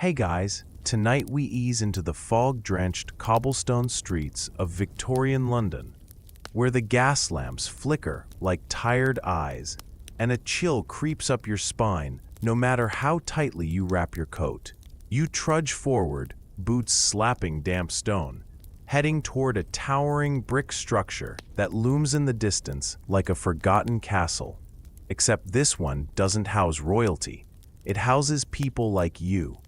Hey guys, tonight we ease into the fog-drenched cobblestone streets of Victorian London, where the gas lamps flicker like tired eyes and a chill creeps up your spine no matter how tightly you wrap your coat. You trudge forward, boots slapping damp stone, heading toward a towering brick structure that looms in the distance like a forgotten castle. Except this one doesn't house royalty. It houses people like you.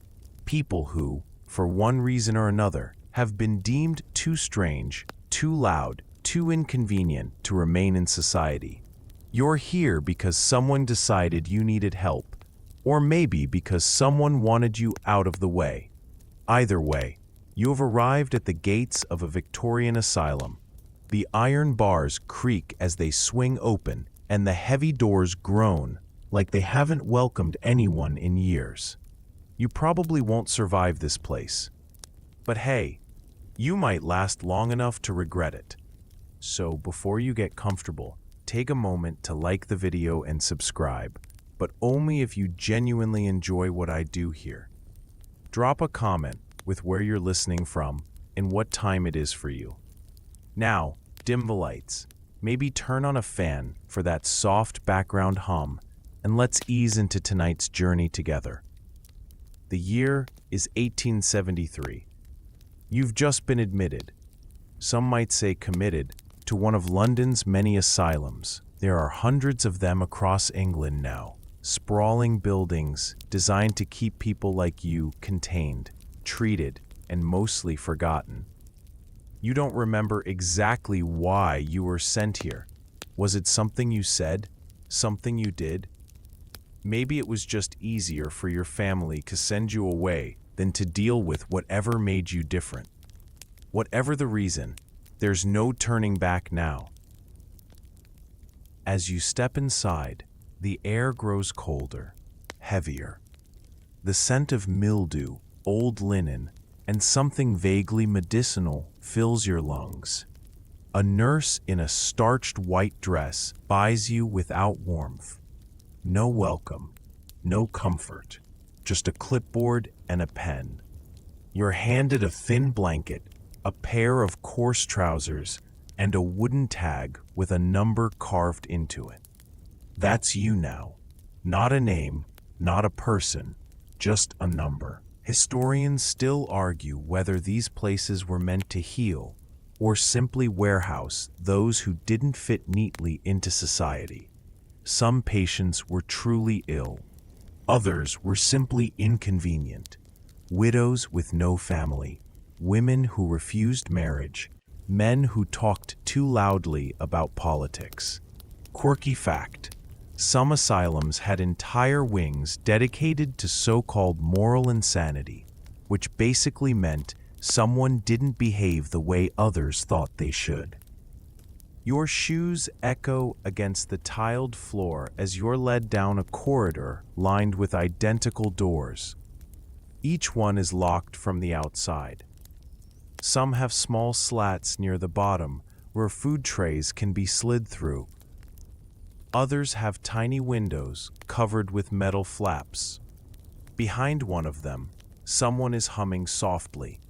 People who, for one reason or another, have been deemed too strange, too loud, too inconvenient to remain in society. You're here because someone decided you needed help, or maybe because someone wanted you out of the way. Either way, you have arrived at the gates of a Victorian asylum. The iron bars creak as they swing open, and the heavy doors groan like they haven't welcomed anyone in years. You probably won't survive this place. But hey, you might last long enough to regret it. So before you get comfortable, take a moment to like the video and subscribe, but only if you genuinely enjoy what I do here. Drop a comment with where you're listening from and what time it is for you. Now, dim the lights. Maybe turn on a fan for that soft background hum, and let's ease into tonight's journey together. The year is 1873. You've just been admitted, some might say committed, to one of London's many asylums. There are hundreds of them across England now, sprawling buildings designed to keep people like you contained, treated, and mostly forgotten. You don't remember exactly why you were sent here. Was it something you said? Something you did? Maybe it was just easier for your family to send you away than to deal with whatever made you different. Whatever the reason, there's no turning back now. As you step inside, the air grows colder, heavier. The scent of mildew, old linen, and something vaguely medicinal fills your lungs. A nurse in a starched white dress buys you without warmth. No welcome, no comfort, just a clipboard and a pen. You're handed a thin blanket, a pair of coarse trousers, and a wooden tag with a number carved into it. That's you now. Not a name, not a person, just a number. Historians still argue whether these places were meant to heal or simply warehouse those who didn't fit neatly into society. Some patients were truly ill. Others were simply inconvenient. Widows with no family, women who refused marriage, men who talked too loudly about politics. Quirky fact: some asylums had entire wings dedicated to so-called moral insanity, which basically meant someone didn't behave the way others thought they should. Your shoes echo against the tiled floor as you're led down a corridor lined with identical doors. Each one is locked from the outside. Some have small slats near the bottom where food trays can be slid through. Others have tiny windows covered with metal flaps. Behind one of them, someone is humming softly.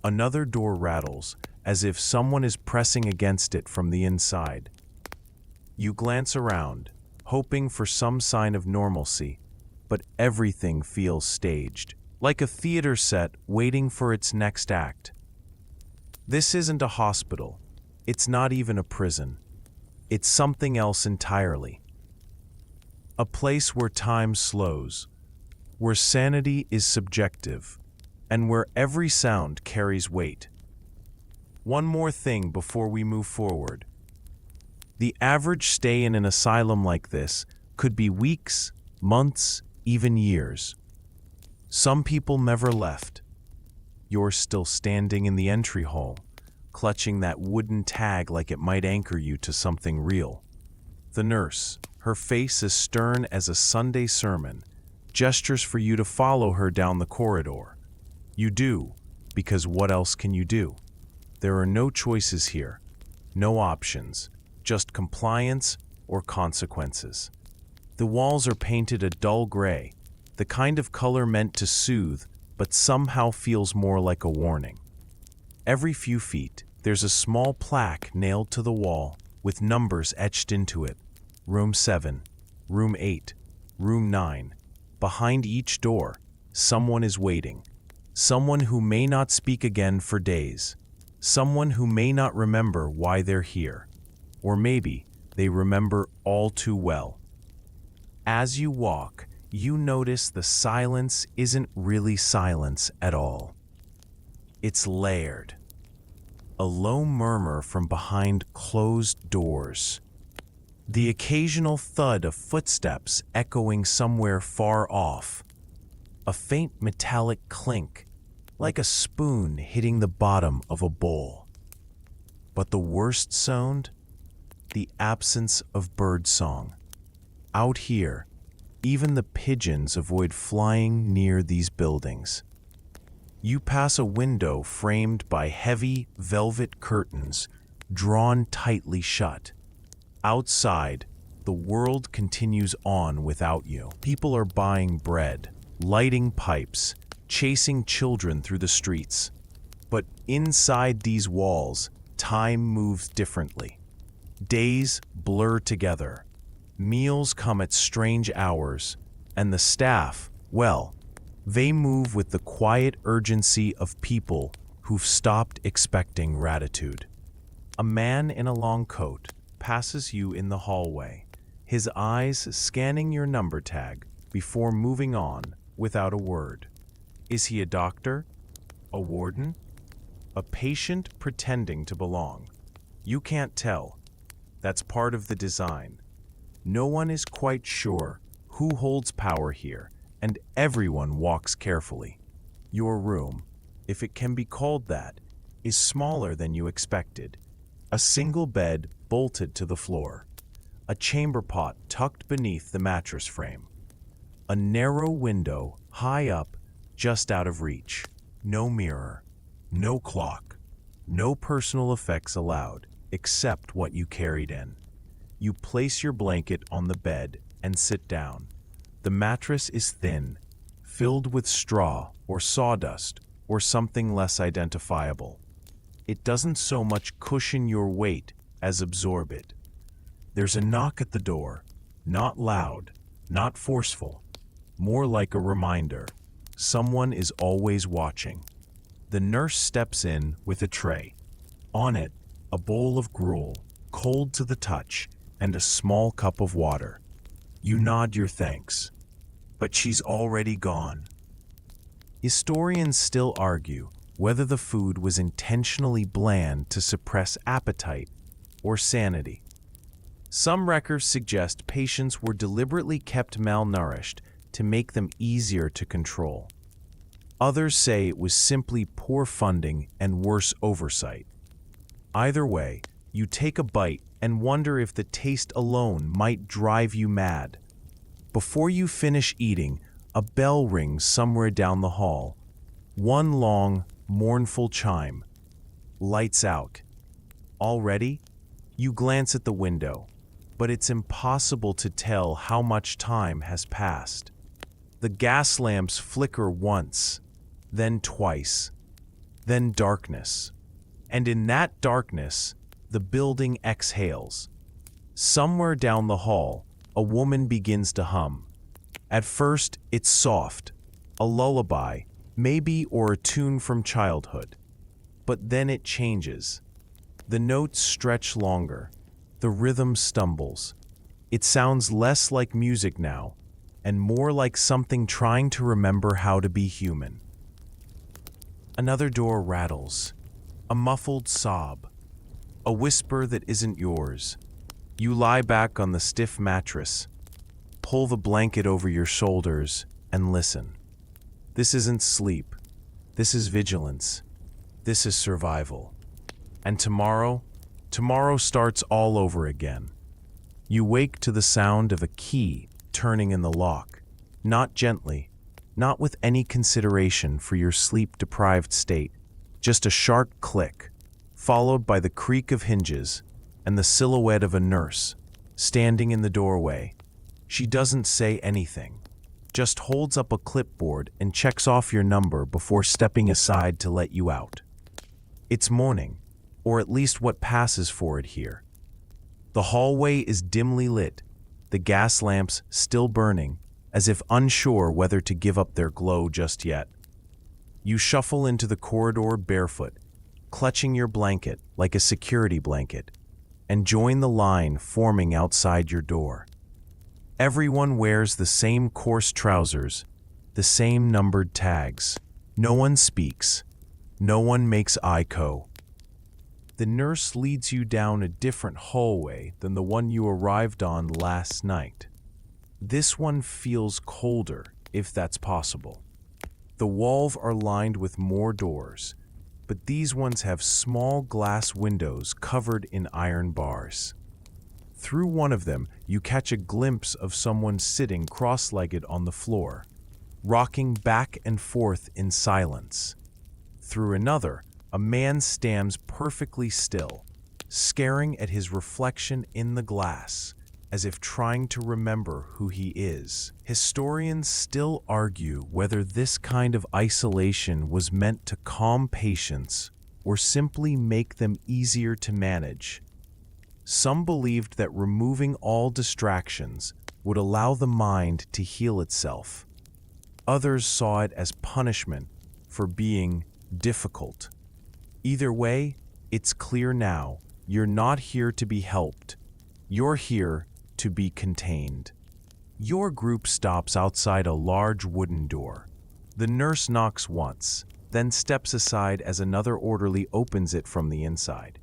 Another door rattles, as if someone is pressing against it from the inside. You glance around, hoping for some sign of normalcy, but everything feels staged, like a theater set waiting for its next act. This isn't a hospital. It's not even a prison. It's something else entirely. A place where time slows, where sanity is subjective, and where every sound carries weight. One more thing before we move forward. The average stay in an asylum like this could be weeks, months, even years. Some people never left. You're still standing in the entry hall, clutching that wooden tag like it might anchor you to something real. The nurse, her face as stern as a Sunday sermon, gestures for you to follow her down the corridor. You do, because what else can you do? There are no choices here, no options, just compliance or consequences. The walls are painted a dull gray, the kind of color meant to soothe, but somehow feels more like a warning. Every few feet, there's a small plaque nailed to the wall with numbers etched into it. Room 7, Room 8, Room 9. Behind each door, someone is waiting. Someone who may not speak again for days. Someone who may not remember why they're here. Or maybe they remember all too well. As you walk, you notice the silence isn't really silence at all. It's layered. A low murmur from behind closed doors. The occasional thud of footsteps echoing somewhere far off. A faint metallic clink, like a spoon hitting the bottom of a bowl. But the worst sound? The absence of birdsong. Out here, even the pigeons avoid flying near these buildings. You pass a window framed by heavy velvet curtains, drawn tightly shut. Outside, the world continues on without you. People are buying bread, lighting pipes, chasing children through the streets. But inside these walls, time moves differently. Days blur together. Meals come at strange hours, and the staff, well, they move with the quiet urgency of people who've stopped expecting gratitude. A man in a long coat passes you in the hallway, his eyes scanning your number tag before moving on without a word. Is he a doctor? A warden? A patient pretending to belong? You can't tell. That's part of the design. No one is quite sure who holds power here, and everyone walks carefully. Your room, if it can be called that, is smaller than you expected. A single bed bolted to the floor. A chamber pot tucked beneath the mattress frame. A narrow window high up, just out of reach. No mirror, no clock, no personal effects allowed, except what you carried in. You place your blanket on the bed and sit down. The mattress is thin, filled with straw or sawdust or something less identifiable. It doesn't so much cushion your weight as absorb it. There's a knock at the door, not loud, not forceful, more like a reminder. Someone is always watching. The nurse steps in with a tray. On it, a bowl of gruel, cold to the touch, and a small cup of water. You nod your thanks. But she's already gone. Historians still argue whether the food was intentionally bland to suppress appetite or sanity. Some records suggest patients were deliberately kept malnourished to make them easier to control. Others say it was simply poor funding and worse oversight. Either way, you take a bite and wonder if the taste alone might drive you mad. Before you finish eating, a bell rings somewhere down the hall. One long, mournful chime. Lights out. Already? You glance at the window, but it's impossible to tell how much time has passed. The gas lamps flicker once, then twice, then darkness. And in that darkness, the building exhales. Somewhere down the hall, a woman begins to hum. At first, it's soft, a lullaby, maybe, or a tune from childhood. But then it changes. The notes stretch longer. The rhythm stumbles. It sounds less like music now, and more like something trying to remember how to be human. Another door rattles. A muffled sob. A whisper that isn't yours. You lie back on the stiff mattress, pull the blanket over your shoulders, and listen. This isn't sleep. This is vigilance. This is survival. And tomorrow starts all over again. You wake to the sound of a key turning in the lock, not gently, not with any consideration for your sleep-deprived state, just a sharp click, followed by the creak of hinges and the silhouette of a nurse standing in the doorway. She doesn't say anything, just holds up a clipboard and checks off your number before stepping aside to let you out. It's morning, or at least what passes for it here. The hallway is dimly lit, the gas lamps still burning, as if unsure whether to give up their glow just yet. You shuffle into the corridor barefoot, clutching your blanket like a security blanket, and join the line forming outside your door. Everyone wears the same coarse trousers, the same numbered tags. No one speaks. No one makes eye contact. The nurse leads you down a different hallway than the one you arrived on last night. This one feels colder, if that's possible. The walls are lined with more doors, but these ones have small glass windows covered in iron bars. Through one of them, you catch a glimpse of someone sitting cross-legged on the floor, rocking back and forth in silence. Through another, a man stands perfectly still, staring at his reflection in the glass, as if trying to remember who he is. Historians still argue whether this kind of isolation was meant to calm patients or simply make them easier to manage. Some believed that removing all distractions would allow the mind to heal itself. Others saw it as punishment for being difficult. Either way, it's clear now, you're not here to be helped. You're here to be contained. Your group stops outside a large wooden door. The nurse knocks once, then steps aside as another orderly opens it from the inside.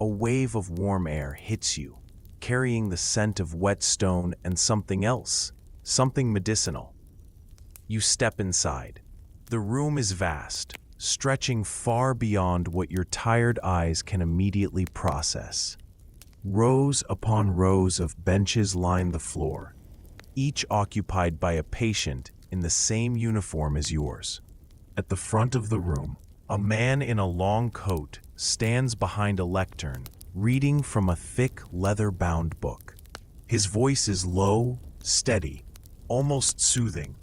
A wave of warm air hits you, carrying the scent of wet stone and something else, something medicinal. You step inside. The room is vast, stretching far beyond what your tired eyes can immediately process. Rows upon rows of benches line the floor, each occupied by a patient in the same uniform as yours. At the front of the room, a man in a long coat stands behind a lectern, reading from a thick leather-bound book. His voice is low, steady, almost soothing.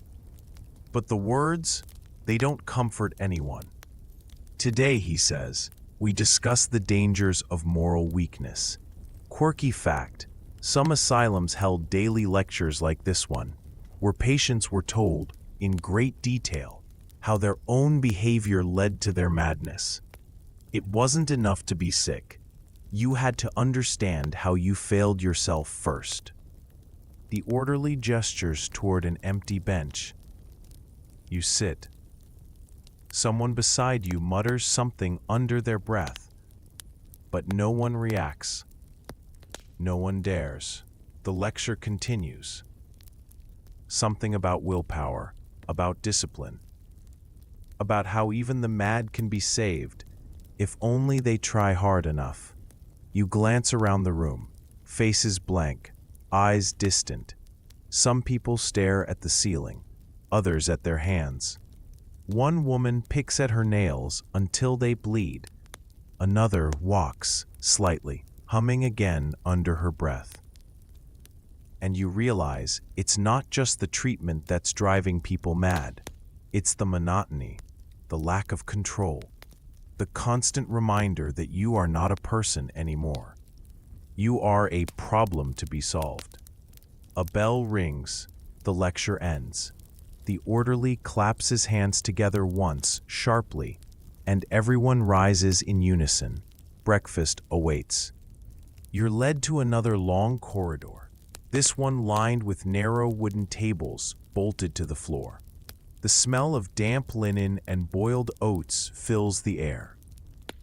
But the words, they don't comfort anyone. Today, he says, we discuss the dangers of moral weakness. Quirky fact, some asylums held daily lectures like this one, where patients were told, in great detail, how their own behavior led to their madness. It wasn't enough to be sick. You had to understand how you failed yourself first. The orderly gestures toward an empty bench. You sit. Someone beside you mutters something under their breath, but no one reacts. No one dares. The lecture continues. Something about willpower, about discipline, about how even the mad can be saved if only they try hard enough. You glance around the room, faces blank, eyes distant. Some people stare at the ceiling, others at their hands. One woman picks at her nails until they bleed. Another walks slightly, humming again under her breath. And you realize it's not just the treatment that's driving people mad. It's the monotony, the lack of control, the constant reminder that you are not a person anymore. You are a problem to be solved. A bell rings, the lecture ends. The orderly claps his hands together once, sharply, and everyone rises in unison. Breakfast awaits. You're led to another long corridor, this one lined with narrow wooden tables bolted to the floor. The smell of damp linen and boiled oats fills the air.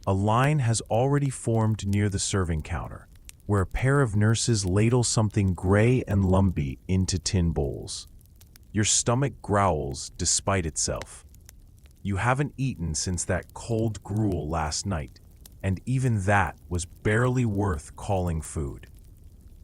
A line has already formed near the serving counter, where a pair of nurses ladle something gray and lumpy into tin bowls. Your stomach growls despite itself. You haven't eaten since that cold gruel last night, and even that was barely worth calling food.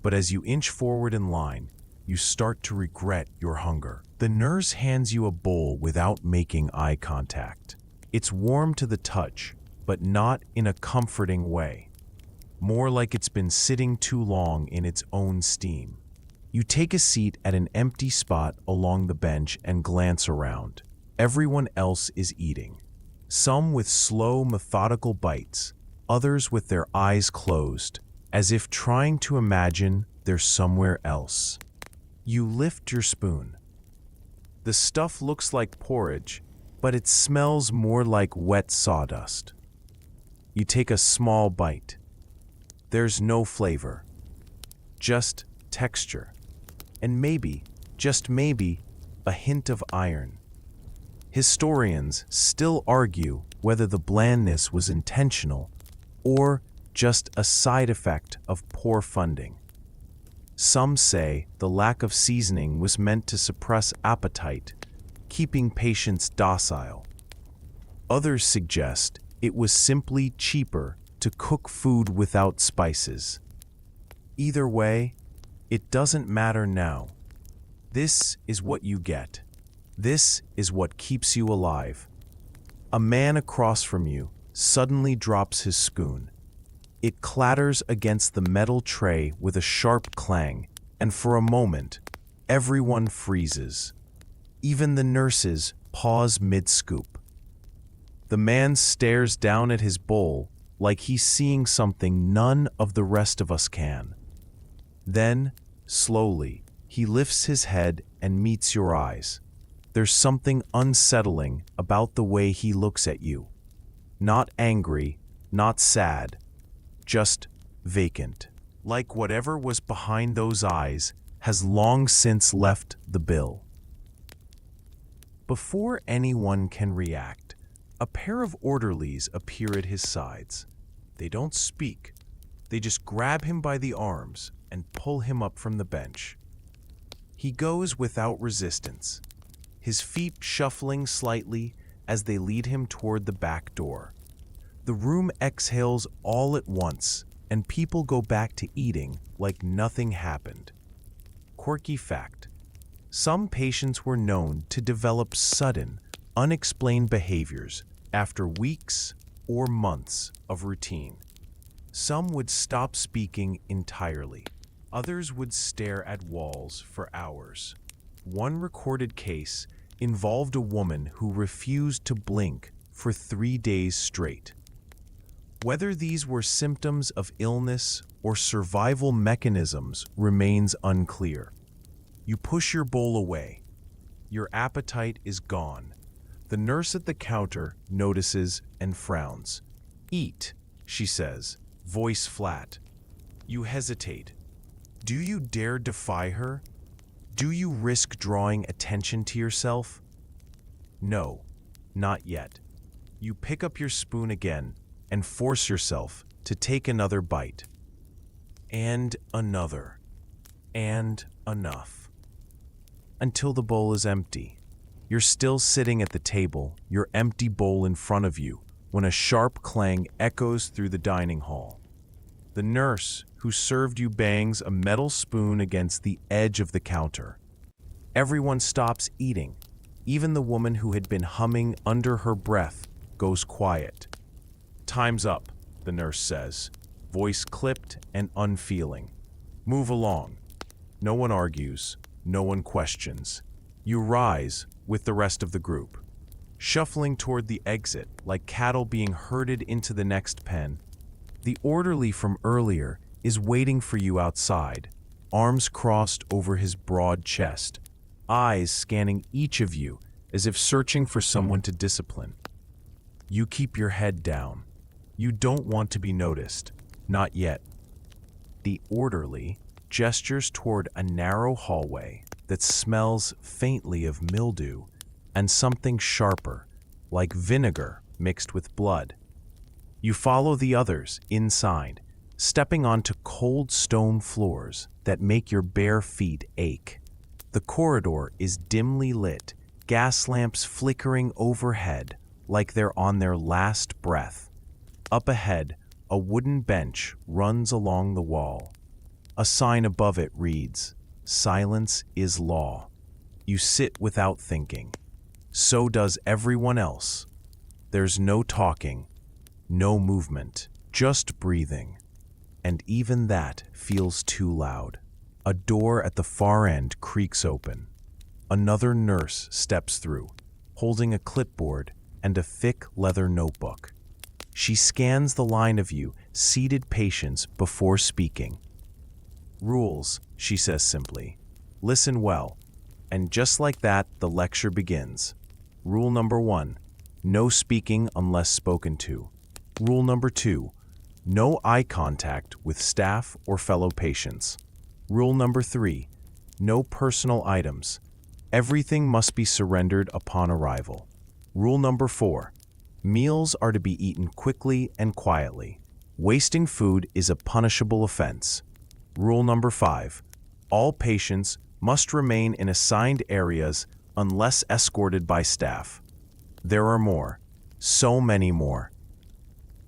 But as you inch forward in line, you start to regret your hunger. The nurse hands you a bowl without making eye contact. It's warm to the touch, but not in a comforting way. More like it's been sitting too long in its own steam. You take a seat at an empty spot along the bench and glance around. Everyone else is eating. Some with slow, methodical bites, others with their eyes closed, as if trying to imagine they're somewhere else. You lift your spoon. The stuff looks like porridge, but it smells more like wet sawdust. You take a small bite. There's no flavor, just texture, and maybe, just maybe, a hint of iron. Historians still argue whether the blandness was intentional or just a side effect of poor funding. Some say the lack of seasoning was meant to suppress appetite, keeping patients docile. Others suggest it was simply cheaper to cook food without spices. Either way, it doesn't matter now. This is what you get. This is what keeps you alive. A man across from you suddenly drops his spoon. It clatters against the metal tray with a sharp clang, and for a moment, everyone freezes. Even the nurses pause mid-scoop. The man stares down at his bowl like he's seeing something none of the rest of us can. Then, slowly, he lifts his head and meets your eyes. There's something unsettling about the way he looks at you. Not angry, not sad, just vacant. Like whatever was behind those eyes has long since left the bill. Before anyone can react, a pair of orderlies appear at his sides. They don't speak. They just grab him by the arms and pull him up from the bench. He goes without resistance, his feet shuffling slightly as they lead him toward the back door. The room exhales all at once, and people go back to eating like nothing happened. Quirky fact: some patients were known to develop sudden, unexplained behaviors after weeks or months of routine. Some would stop speaking entirely. Others would stare at walls for hours. One recorded case involved a woman who refused to blink for 3 days straight. Whether these were symptoms of illness or survival mechanisms remains unclear. You push your bowl away. Your appetite is gone. The nurse at the counter notices and frowns. "Eat," she says, voice flat. You hesitate. Do you dare defy her? Do you risk drawing attention to yourself? No, not yet. You pick up your spoon again and force yourself to take another bite. And another. And enough. Until the bowl is empty. You're still sitting at the table, your empty bowl in front of you, when a sharp clang echoes through the dining hall. The nurse who served you bangs a metal spoon against the edge of the counter. Everyone stops eating. Even the woman who had been humming under her breath goes quiet. "Time's up," the nurse says, voice clipped and unfeeling. "Move along." No one argues, no one questions. You rise with the rest of the group, shuffling toward the exit like cattle being herded into the next pen. The orderly from earlier is waiting for you outside, arms crossed over his broad chest, eyes scanning each of you as if searching for someone to discipline. You keep your head down. You don't want to be noticed. Not yet. The orderly gestures toward a narrow hallway that smells faintly of mildew and something sharper, like vinegar mixed with blood. You follow the others inside, stepping onto cold stone floors that make your bare feet ache. The corridor is dimly lit, gas lamps flickering overhead like they're on their last breath. Up ahead, a wooden bench runs along the wall. A sign above it reads, "Silence is law." You sit without thinking. So does everyone else. There's no talking, no movement, just breathing. And even that feels too loud. A door at the far end creaks open. Another nurse steps through, holding a clipboard and a thick leather notebook. She scans the line of you, seated patients, before speaking. "Rules," she says simply. "Listen well." And just like that, the lecture begins. Rule number 1, no speaking unless spoken to. Rule number 2, no eye contact with staff or fellow patients. Rule number 3, no personal items. Everything must be surrendered upon arrival. Rule number 4, meals are to be eaten quickly and quietly. Wasting food is a punishable offense. Rule number 5, all patients must remain in assigned areas unless escorted by staff. There are more, so many more.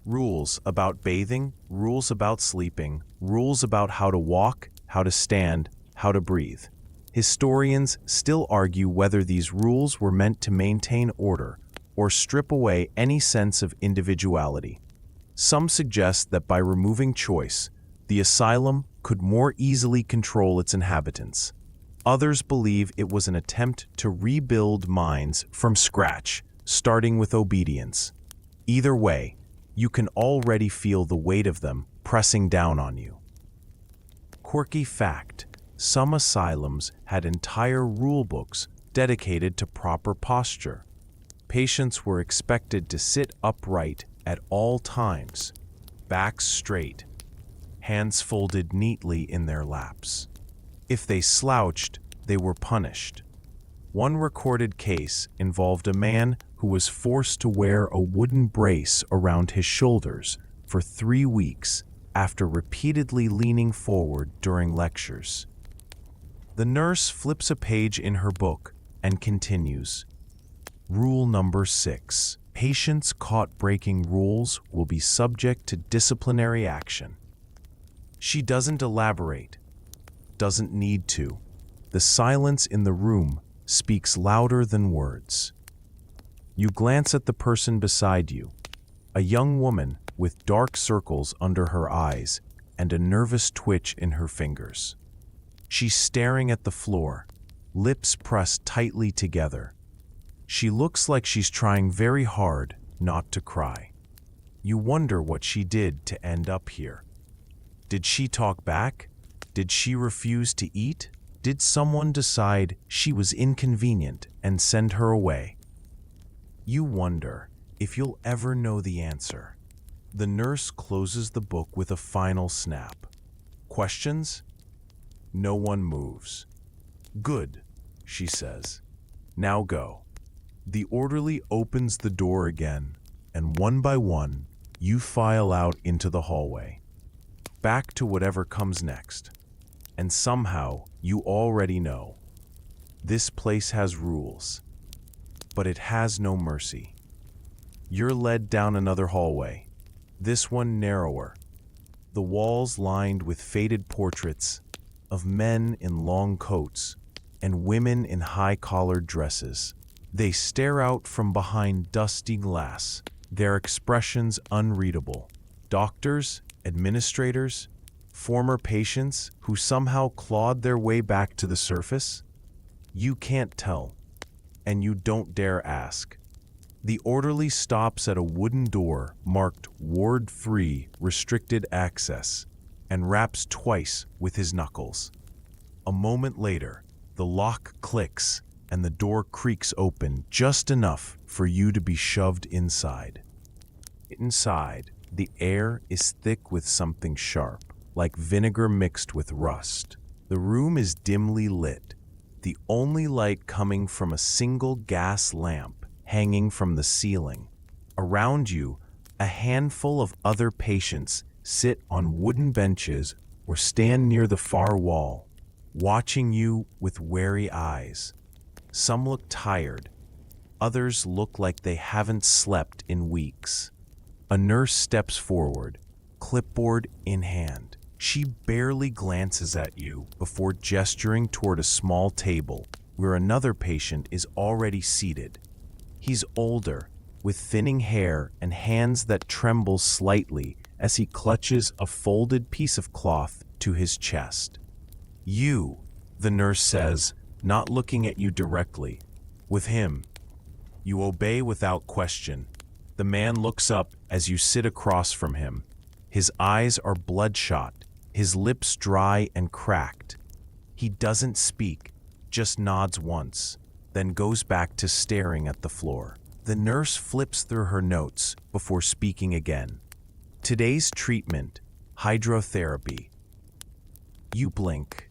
Rules about bathing, rules about sleeping, rules about how to walk, how to stand, how to breathe. Historians still argue whether these rules were meant to maintain order or strip away any sense of individuality. Some suggest that by removing choice, the asylum could more easily control its inhabitants. Others believe it was an attempt to rebuild minds from scratch, starting with obedience. Either way, you can already feel the weight of them pressing down on you. Quirky fact: some asylums had entire rule books dedicated to proper posture. Patients were expected to sit upright at all times, backs straight, hands folded neatly in their laps. If they slouched, they were punished. One recorded case involved a man who was forced to wear a wooden brace around his shoulders for 3 weeks after repeatedly leaning forward during lectures. The nurse flips a page in her book and continues. Rule number 6. Patients caught breaking rules will be subject to disciplinary action. She doesn't elaborate, doesn't need to. The silence in the room speaks louder than words. You glance at the person beside you, a young woman with dark circles under her eyes and a nervous twitch in her fingers. She's staring at the floor, lips pressed tightly together. She looks like she's trying very hard not to cry. You wonder what she did to end up here. Did she talk back? Did she refuse to eat? Did someone decide she was inconvenient and send her away? You wonder if you'll ever know the answer. The nurse closes the book with a final snap. Questions? No one moves. Good, she says. Now go. The orderly opens the door again, and one by one, you file out into the hallway. Back to whatever comes next. And somehow, you already know. This place has rules, but it has no mercy. You're led down another hallway, this one narrower, the walls lined with faded portraits of men in long coats and women in high-collared dresses. They stare out from behind dusty glass, their expressions unreadable. Doctors, administrators, former patients who somehow clawed their way back to the surface? You can't tell, and you don't dare ask. The orderly stops at a wooden door marked Ward Free, Restricted Access, and raps twice with his knuckles. A moment later, the lock clicks and the door creaks open just enough for you to be shoved inside. Inside, the air is thick with something sharp, like vinegar mixed with rust. The room is dimly lit, the only light coming from a single gas lamp hanging from the ceiling. Around you, a handful of other patients sit on wooden benches or stand near the far wall, watching you with wary eyes. Some look tired, others look like they haven't slept in weeks. A nurse steps forward, clipboard in hand. She barely glances at you before gesturing toward a small table where another patient is already seated. He's older, with thinning hair and hands that tremble slightly as he clutches a folded piece of cloth to his chest. You, the nurse says, not looking at you directly. With him. You obey without question. The man looks up as you sit across from him. His eyes are bloodshot, his lips dry and cracked. He doesn't speak, just nods once, then goes back to staring at the floor. The nurse flips through her notes before speaking again. Today's treatment, hydrotherapy. You blink.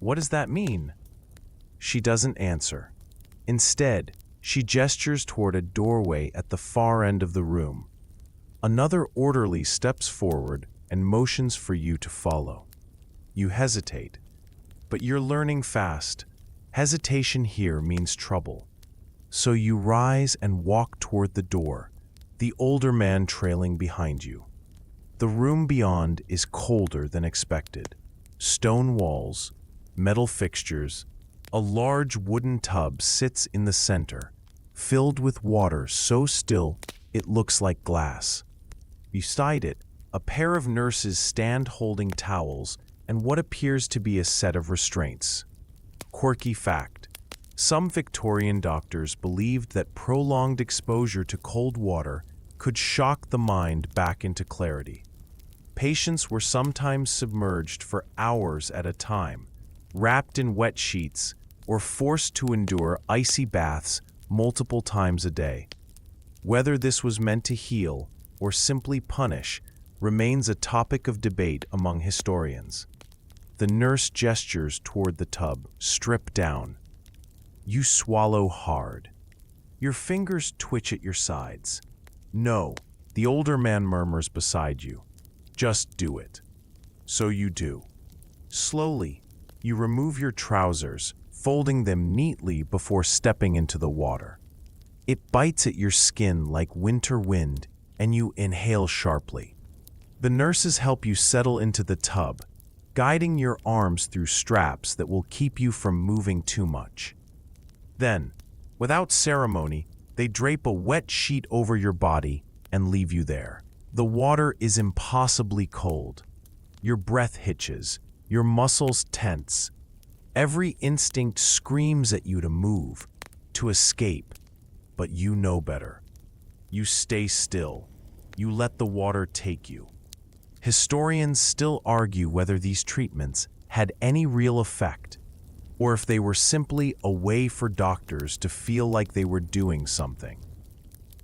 What does that mean? She doesn't answer. Instead, she gestures toward a doorway at the far end of the room. Another orderly steps forward and motions for you to follow. You hesitate, but you're learning fast. Hesitation here means trouble. So you rise and walk toward the door, the older man trailing behind you. The room beyond is colder than expected. Stone walls, metal fixtures, a large wooden tub sits in the center, filled with water so still it looks like glass. Beside it, a pair of nurses stand holding towels and what appears to be a set of restraints. Quirky fact: some Victorian doctors believed that prolonged exposure to cold water could shock the mind back into clarity. Patients were sometimes submerged for hours at a time, wrapped in wet sheets, or forced to endure icy baths multiple times a day. Whether this was meant to heal or simply punish remains a topic of debate among historians. The nurse gestures toward the tub, stripped down. You swallow hard. Your fingers twitch at your sides. No, the older man murmurs beside you. Just do it. So you do. Slowly, you remove your trousers, folding them neatly before stepping into the water. It bites at your skin like winter wind, and you inhale sharply. The nurses help you settle into the tub, guiding your arms through straps that will keep you from moving too much. Then, without ceremony, they drape a wet sheet over your body and leave you there. The water is impossibly cold. Your breath hitches, your muscles tense. Every instinct screams at you to move, to escape, but you know better. You stay still. You let the water take you. Historians still argue whether these treatments had any real effect, or if they were simply a way for doctors to feel like they were doing something.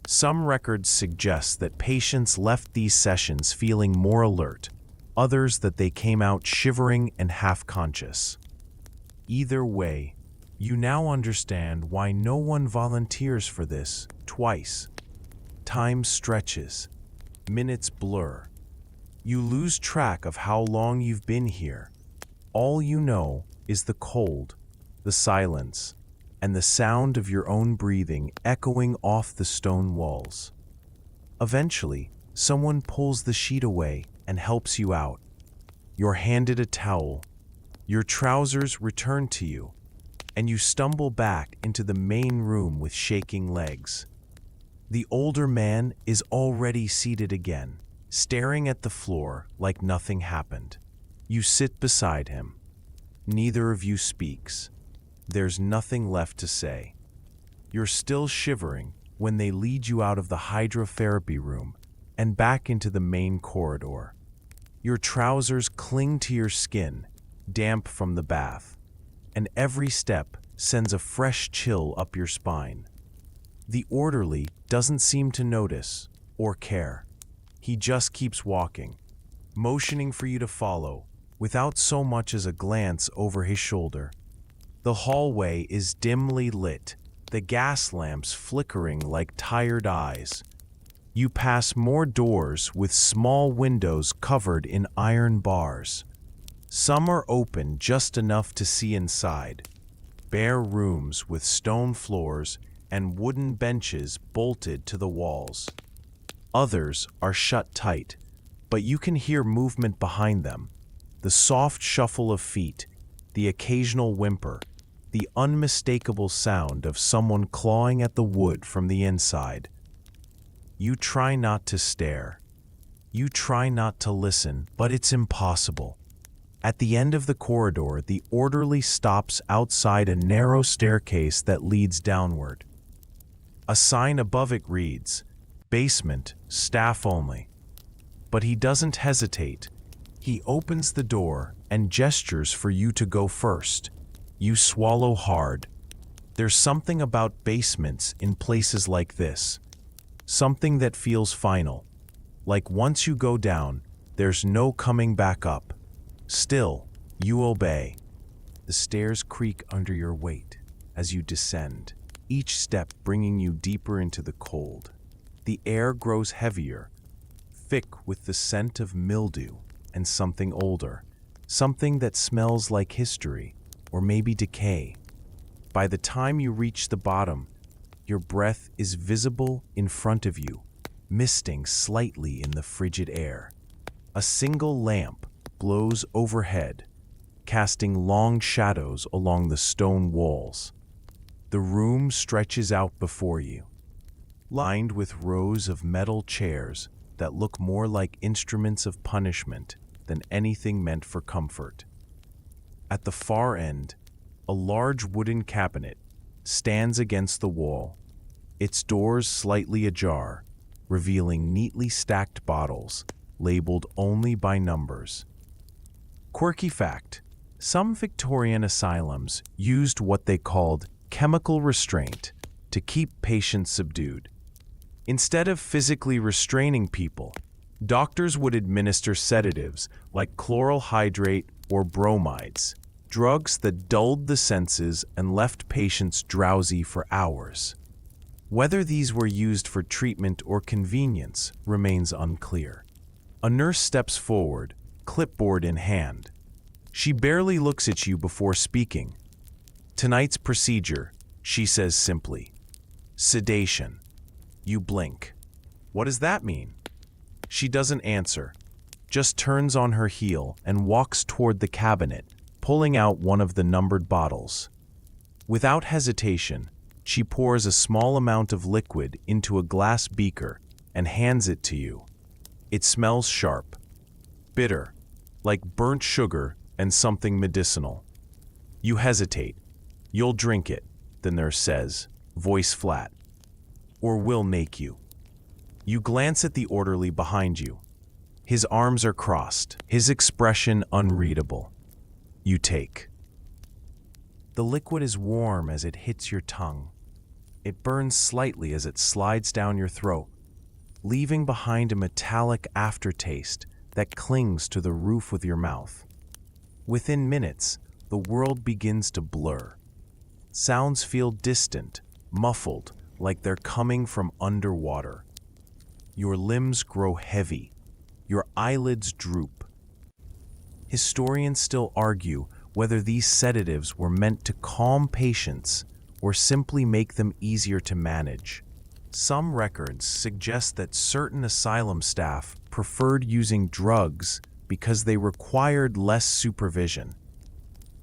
Some records suggest that patients left these sessions feeling more alert, others that they came out shivering and half-conscious. Either way, you now understand why no one volunteers for this twice. Time stretches, minutes blur. You lose track of how long you've been here. All you know is the cold, the silence, and the sound of your own breathing echoing off the stone walls. Eventually, someone pulls the sheet away and helps you out. You're handed a towel. Your trousers return to you, and you stumble back into the main room with shaking legs. The older man is already seated again, staring at the floor like nothing happened. You sit beside him. Neither of you speaks. There's nothing left to say. You're still shivering when they lead you out of the hydrotherapy room and back into the main corridor. Your trousers cling to your skin, damp from the bath, and every step sends a fresh chill up your spine. The orderly doesn't seem to notice or care. He just keeps walking, motioning for you to follow, without so much as a glance over his shoulder. The hallway is dimly lit, the gas lamps flickering like tired eyes. You pass more doors with small windows covered in iron bars. Some are open just enough to see inside. Bare rooms with stone floors and wooden benches bolted to the walls. Others are shut tight, but you can hear movement behind them. The soft shuffle of feet, the occasional whimper, the unmistakable sound of someone clawing at the wood from the inside. You try not to stare. You try not to listen, but it's impossible. At the end of the corridor, the orderly stops outside a narrow staircase that leads downward. A sign above it reads, "Basement, staff only." But he doesn't hesitate. He opens the door and gestures for you to go first. You swallow hard. There's something about basements in places like this. Something that feels final. Like once you go down, there's no coming back up. Still, you obey. The stairs creak under your weight as you descend, each step bringing you deeper into the cold. The air grows heavier, thick with the scent of mildew and something older, something that smells like history or maybe decay. By the time you reach the bottom, your breath is visible in front of you, misting slightly in the frigid air. A single lamp glows overhead, casting long shadows along the stone walls. The room stretches out before you, lined with rows of metal chairs that look more like instruments of punishment than anything meant for comfort. At the far end, a large wooden cabinet stands against the wall, its doors slightly ajar, revealing neatly stacked bottles labeled only by numbers. Quirky fact: some Victorian asylums used what they called chemical restraint to keep patients subdued. Instead of physically restraining people, doctors would administer sedatives like chloral hydrate or bromides, drugs that dulled the senses and left patients drowsy for hours. Whether these were used for treatment or convenience remains unclear. A nurse steps forward, clipboard in hand. She barely looks at you before speaking. "Tonight's procedure," she says simply. "Sedation." You blink. "What does that mean?" She doesn't answer, just turns on her heel and walks toward the cabinet, pulling out one of the numbered bottles. Without hesitation, she pours a small amount of liquid into a glass beaker and hands it to you. It smells sharp, bitter, like burnt sugar and something medicinal. You hesitate. "You'll drink it," the nurse says, voice flat. "Or we'll make you." You glance at the orderly behind you. His arms are crossed, his expression unreadable. You take. The liquid is warm as it hits your tongue. It burns slightly as it slides down your throat, leaving behind a metallic aftertaste that clings to the roof of your mouth. Within minutes, the world begins to blur. Sounds feel distant, muffled, like they're coming from underwater. Your limbs grow heavy. Your eyelids droop. Historians still argue whether these sedatives were meant to calm patients or simply make them easier to manage. Some records suggest that certain asylum staff preferred using drugs because they required less supervision.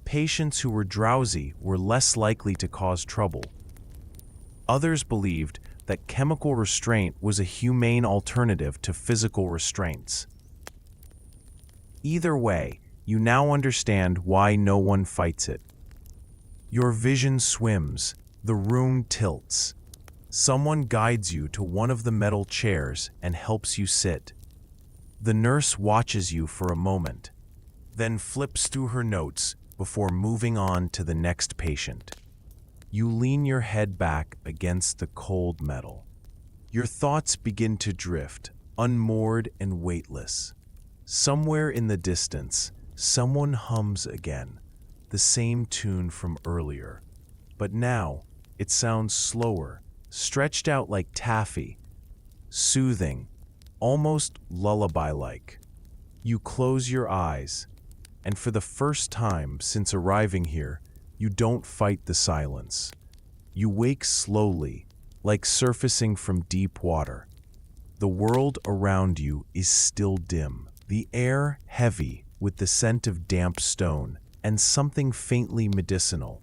Patients who were drowsy were less likely to cause trouble. Others believed that chemical restraint was a humane alternative to physical restraints. Either way, you now understand why no one fights it. Your vision swims, the room tilts. Someone guides you to one of the metal chairs and helps you sit. The nurse watches you for a moment, then flips through her notes before moving on to the next patient. You lean your head back against the cold metal. Your thoughts begin to drift, unmoored and weightless. Somewhere in the distance, someone hums again, the same tune from earlier. But now, it sounds slower, stretched out like taffy, soothing, almost lullaby-like. You close your eyes, and for the first time since arriving here, you don't fight the silence. You wake slowly, like surfacing from deep water. The world around you is still dim, the air heavy with the scent of damp stone and something faintly medicinal.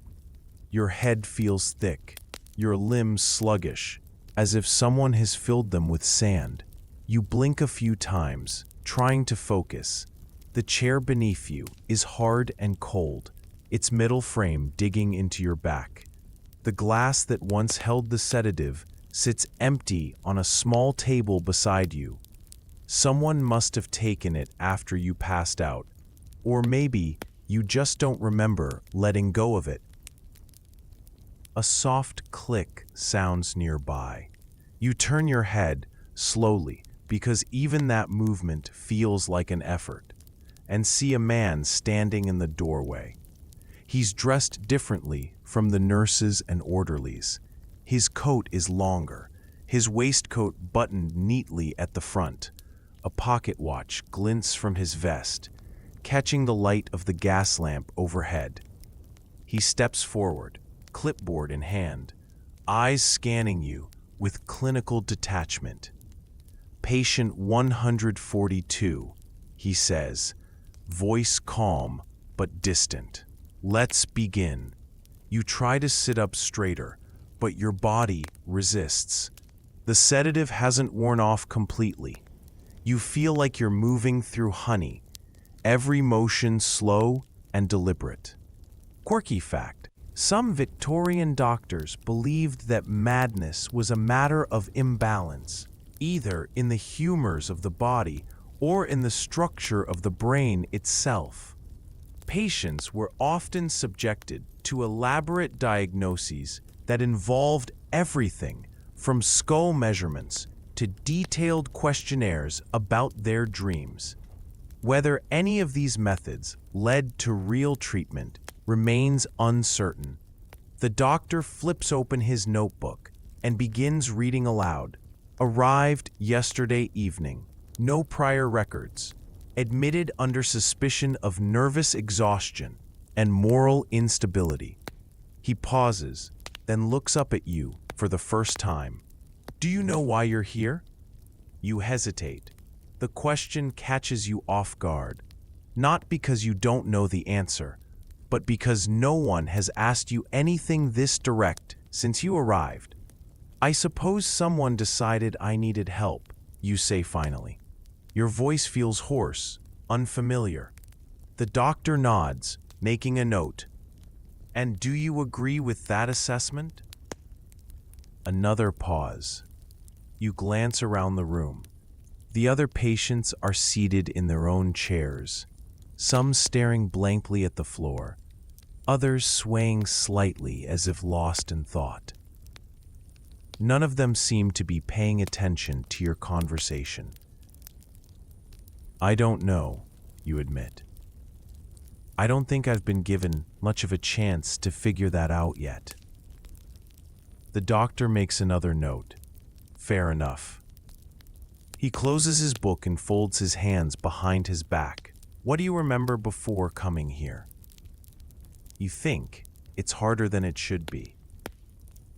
Your head feels thick, your limbs sluggish, as if someone has filled them with sand. You blink a few times, trying to focus, The chair beneath you is hard and cold, its metal frame digging into your back. The glass that once held the sedative sits empty on a small table beside you. Someone must have taken it after you passed out, or maybe you just don't remember letting go of it. A soft click sounds nearby. You turn your head slowly because even that movement feels like an effort, and see a man standing in the doorway. He's dressed differently from the nurses and orderlies. His coat is longer, his waistcoat buttoned neatly at the front. A pocket watch glints from his vest, catching the light of the gas lamp overhead. He steps forward, clipboard in hand, eyes scanning you with clinical detachment. "Patient 142, he says, voice calm but distant. "Let's begin." You try to sit up straighter, but your body resists. The sedative hasn't worn off completely. You feel like you're moving through honey, every motion slow and deliberate. Quirky fact: some Victorian doctors believed that madness was a matter of imbalance, either in the humors of the body or in the structure of the brain itself. Patients were often subjected to elaborate diagnoses that involved everything from skull measurements to detailed questionnaires about their dreams. Whether any of these methods led to real treatment remains uncertain. The doctor flips open his notebook and begins reading aloud. "Arrived yesterday evening. No prior records. Admitted under suspicion of nervous exhaustion and moral instability." He pauses, then looks up at you for the first time. "Do you know why you're here?" You hesitate. The question catches you off guard, not because you don't know the answer, but because no one has asked you anything this direct since you arrived. "I suppose someone decided I needed help," you say finally. Your voice feels hoarse, unfamiliar. The doctor nods, making a note. "And do you agree with that assessment?" Another pause. You glance around the room. The other patients are seated in their own chairs, some staring blankly at the floor, others swaying slightly as if lost in thought. None of them seem to be paying attention to your conversation. "I don't know," you admit. "I don't think I've been given much of a chance to figure that out yet." The doctor makes another note. "Fair enough." He closes his book and folds his hands behind his back. "What do you remember before coming here?" You think it's harder than it should be.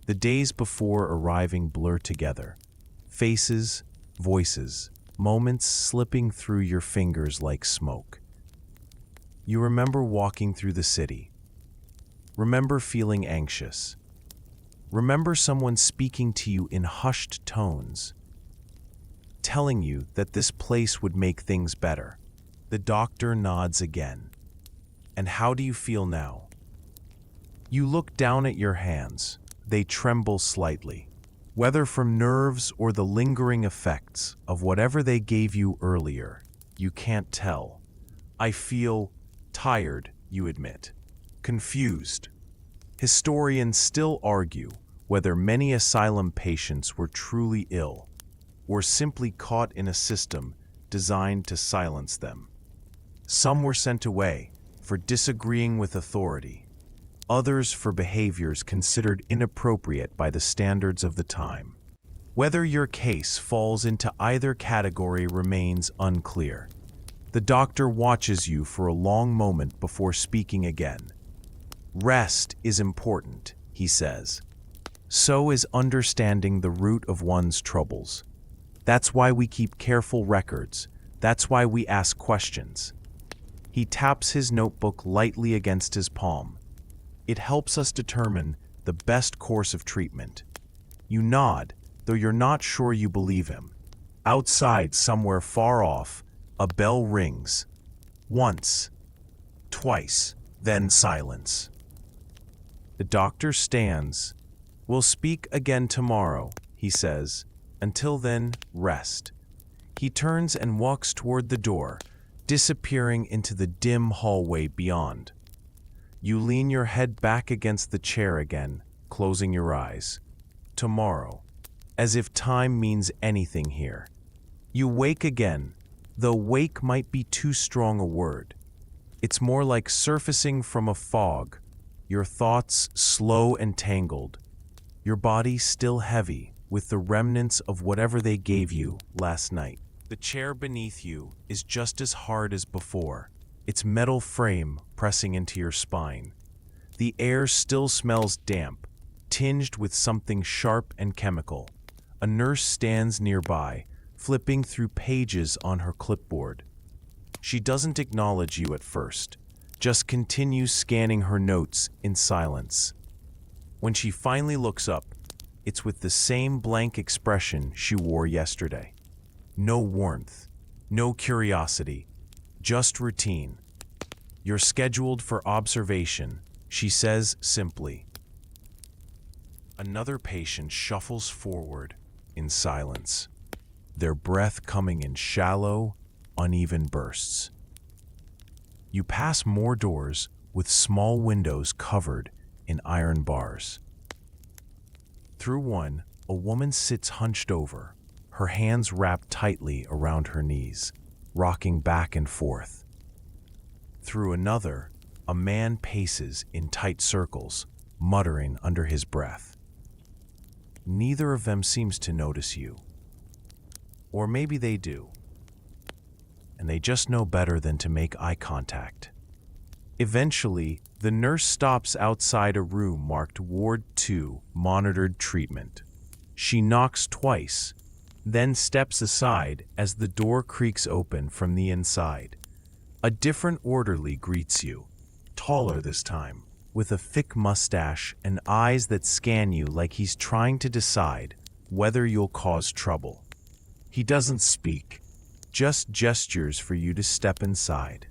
The days before arriving blur together. Faces, voices, moments slipping through your fingers like smoke. You remember walking through the city. Remember feeling anxious. Remember someone speaking to you in hushed tones, telling you that this place would make things better. The doctor nods again. "And how do you feel now?" You look down at your hands. They tremble slightly, whether from nerves or the lingering effects of whatever they gave you earlier. You can't tell. "I feel tired," you admit. "Confused." Historians still argue whether many asylum patients were truly ill or simply caught in a system designed to silence them. Some were sent away for disagreeing with authority, others for behaviors considered inappropriate by the standards of the time. Whether your case falls into either category remains unclear. The doctor watches you for a long moment before speaking again. "Rest is important," he says. "So is understanding the root of one's troubles. That's why we keep careful records. That's why we ask questions." He taps his notebook lightly against his palm. "It helps us determine the best course of treatment." You nod, though you're not sure you believe him. Outside, somewhere far off, a bell rings. Once, twice, then silence. The doctor stands. "We'll speak again tomorrow," he says. "Until then, rest." He turns and walks toward the door, disappearing into the dim hallway beyond. You lean your head back against the chair again, closing your eyes. Tomorrow, as if time means anything here. You wake again, though wake might be too strong a word. It's more like surfacing from a fog, your thoughts slow and tangled, your body still heavy with the remnants of whatever they gave you last night. The chair beneath you is just as hard as before, its metal frame pressing into your spine. The air still smells damp, tinged with something sharp and chemical. A nurse stands nearby, flipping through pages on her clipboard. She doesn't acknowledge you at first, just continues scanning her notes in silence. When she finally looks up, it's with the same blank expression she wore yesterday. No warmth, no curiosity, just routine. "You're scheduled for observation," she says simply. Another patient shuffles forward in silence, their breath coming in shallow, uneven bursts. You pass more doors with small windows covered in iron bars. Through one, a woman sits hunched over, her hands wrapped tightly around her knees, rocking back and forth. Through another, a man paces in tight circles, muttering under his breath. Neither of them seems to notice you. Or maybe they do, and they just know better than to make eye contact. Eventually, the nurse stops outside a room marked Ward 2, monitored treatment. She knocks twice, then steps aside as the door creaks open from the inside. A different orderly greets you, taller this time, with a thick mustache and eyes that scan you like he's trying to decide whether you'll cause trouble. He doesn't speak, just gestures for you to step inside.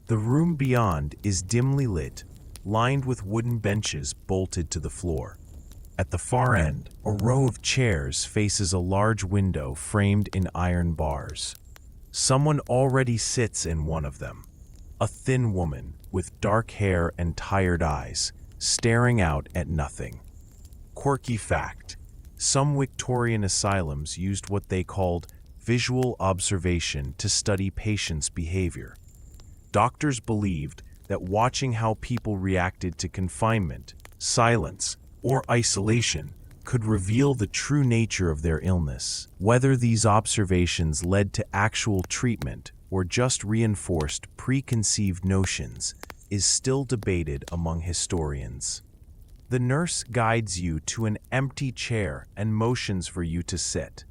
The room beyond is dimly lit, lined with wooden benches bolted to the floor. At the far end, a row of chairs faces a large window framed in iron bars. Someone already sits in one of them, a thin woman with dark hair and tired eyes, staring out at nothing. Quirky fact: some Victorian asylums used what they called visual observation to study patients' behavior. Doctors believed that watching how people reacted to confinement, silence, or isolation could reveal the true nature of their illness. Whether these observations led to actual treatment or just reinforced preconceived notions is still debated among historians. The nurse guides you to an empty chair and motions for you to sit.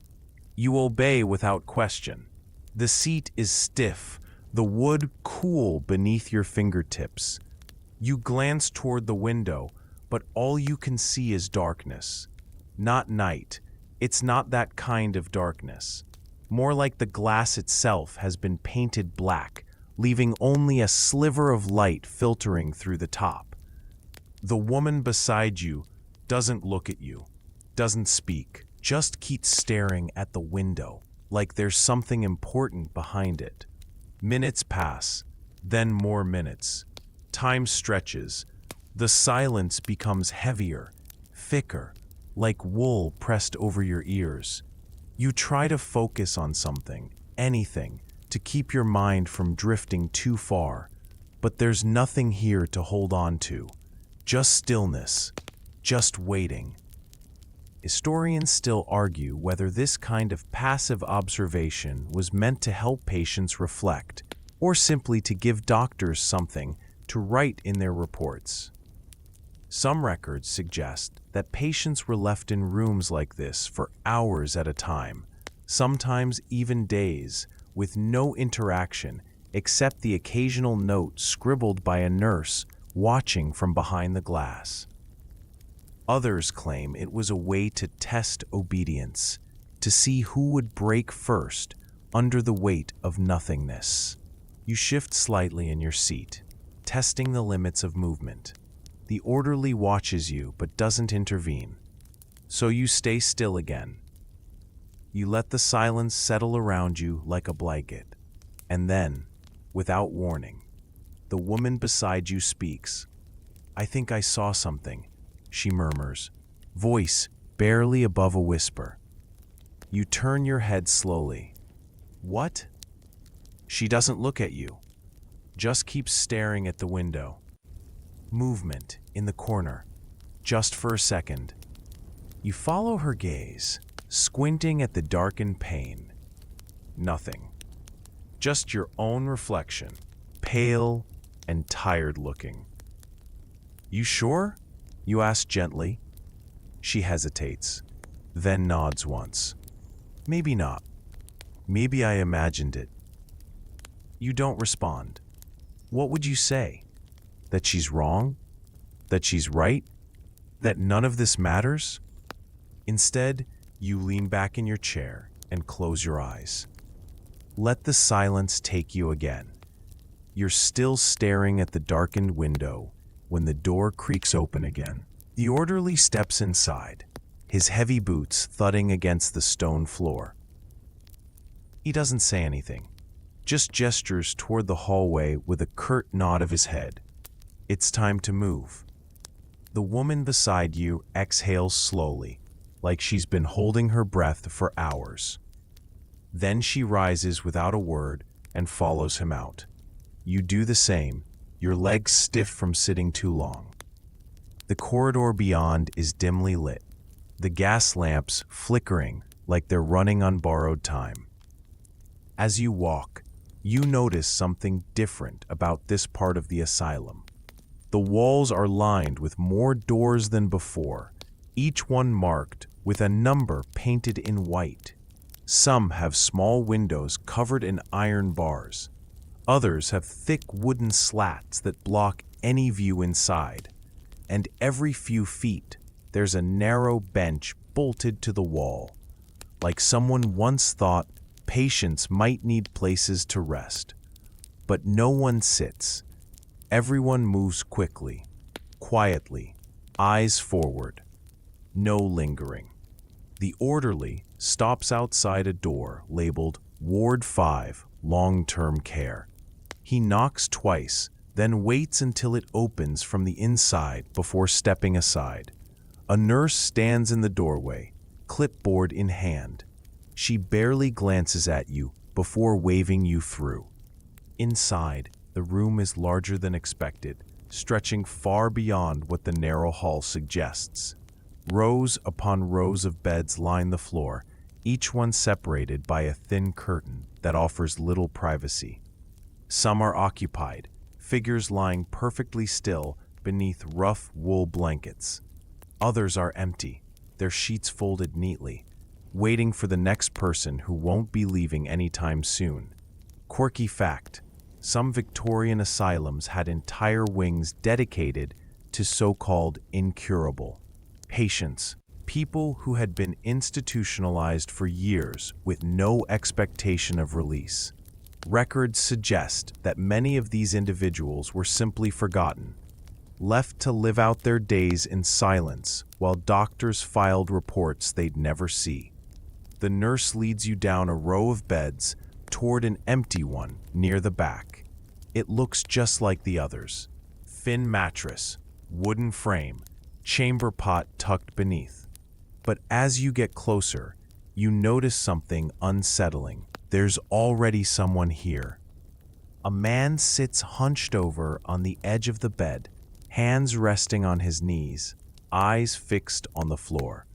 You obey without question. The seat is stiff, the wood cool beneath your fingertips. You glance toward the window, but all you can see is darkness. Not night. It's not that kind of darkness. More like the glass itself has been painted black, leaving only a sliver of light filtering through the top. The woman beside you doesn't look at you, doesn't speak, just keeps staring at the window, like there's something important behind it. Minutes pass, then more minutes. Time stretches. The silence becomes heavier, thicker, like wool pressed over your ears. You try to focus on something, anything, to keep your mind from drifting too far, but there's nothing here to hold on to. Just stillness, just waiting. Historians still argue whether this kind of passive observation was meant to help patients reflect, or simply to give doctors something to write in their reports. Some records suggest that patients were left in rooms like this for hours at a time, sometimes even days, with no interaction except the occasional note scribbled by a nurse watching from behind the glass. Others claim it was a way to test obedience, to see who would break first under the weight of nothingness. You shift slightly in your seat, testing the limits of movement. The orderly watches you but doesn't intervene. So you stay still again. You let the silence settle around you like a blanket. And then, without warning, the woman beside you speaks. "I think I saw something," she murmurs, voice barely above a whisper. You turn your head slowly. "What?" She doesn't look at you, just keeps staring at the window. Movement in the corner, just for a second. You follow her gaze, squinting at the darkened pane. Nothing. Just your own reflection, pale and tired looking. "You sure?" you ask gently. She hesitates, then nods once. "Maybe not. Maybe I imagined it." You don't respond. What would you say? That she's wrong? That she's right? That none of this matters? Instead, you lean back in your chair and close your eyes. Let the silence take you again. You're still staring at the darkened window when the door creaks open again. The orderly steps inside, his heavy boots thudding against the stone floor. He doesn't say anything, just gestures toward the hallway with a curt nod of his head. It's time to move. The woman beside you exhales slowly, like she's been holding her breath for hours. Then she rises without a word and follows him out. You do the same, your legs stiff from sitting too long. The corridor beyond is dimly lit, the gas lamps flickering like they're running on borrowed time. As you walk, you notice something different about this part of the asylum. The walls are lined with more doors than before, each one marked with a number painted in white. Some have small windows covered in iron bars. Others have thick wooden slats that block any view inside. And every few feet, there's a narrow bench bolted to the wall. Like someone once thought patients might need places to rest. But no one sits. Everyone moves quickly, quietly, eyes forward. No lingering. The orderly stops outside a door labeled Ward 5, Long-Term Care. He knocks twice, then waits until it opens from the inside before stepping aside. A nurse stands in the doorway, clipboard in hand. She barely glances at you before waving you through. Inside, the room is larger than expected, stretching far beyond what the narrow hall suggests. Rows upon rows of beds line the floor, each one separated by a thin curtain that offers little privacy. Some are occupied, figures lying perfectly still beneath rough wool blankets. Others are empty, their sheets folded neatly, waiting for the next person who won't be leaving anytime soon. Quirky fact: some Victorian asylums had entire wings dedicated to so-called incurable patients, people who had been institutionalized for years with no expectation of release. Records suggest that many of these individuals were simply forgotten, left to live out their days in silence while doctors filed reports they'd never see. The nurse leads you down a row of beds toward an empty one near the back. It looks just like the others. Thin mattress, wooden frame, chamber pot tucked beneath. But as you get closer, you notice something unsettling. There's already someone here. A man sits hunched over on the edge of the bed, hands resting on his knees, eyes fixed on the floor.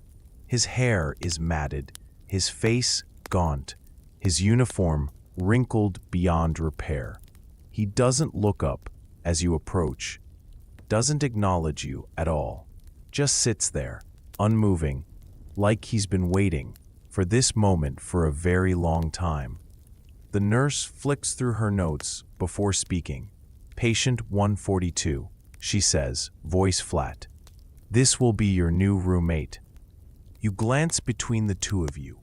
His hair is matted, his face gaunt, his uniform wrinkled beyond repair. He doesn't look up as you approach, doesn't acknowledge you at all, just sits there, unmoving, like he's been waiting for this moment for a very long time. The nurse flicks through her notes before speaking. "Patient 142, she says, voice flat. "This will be your new roommate." You glance between the 2 of you.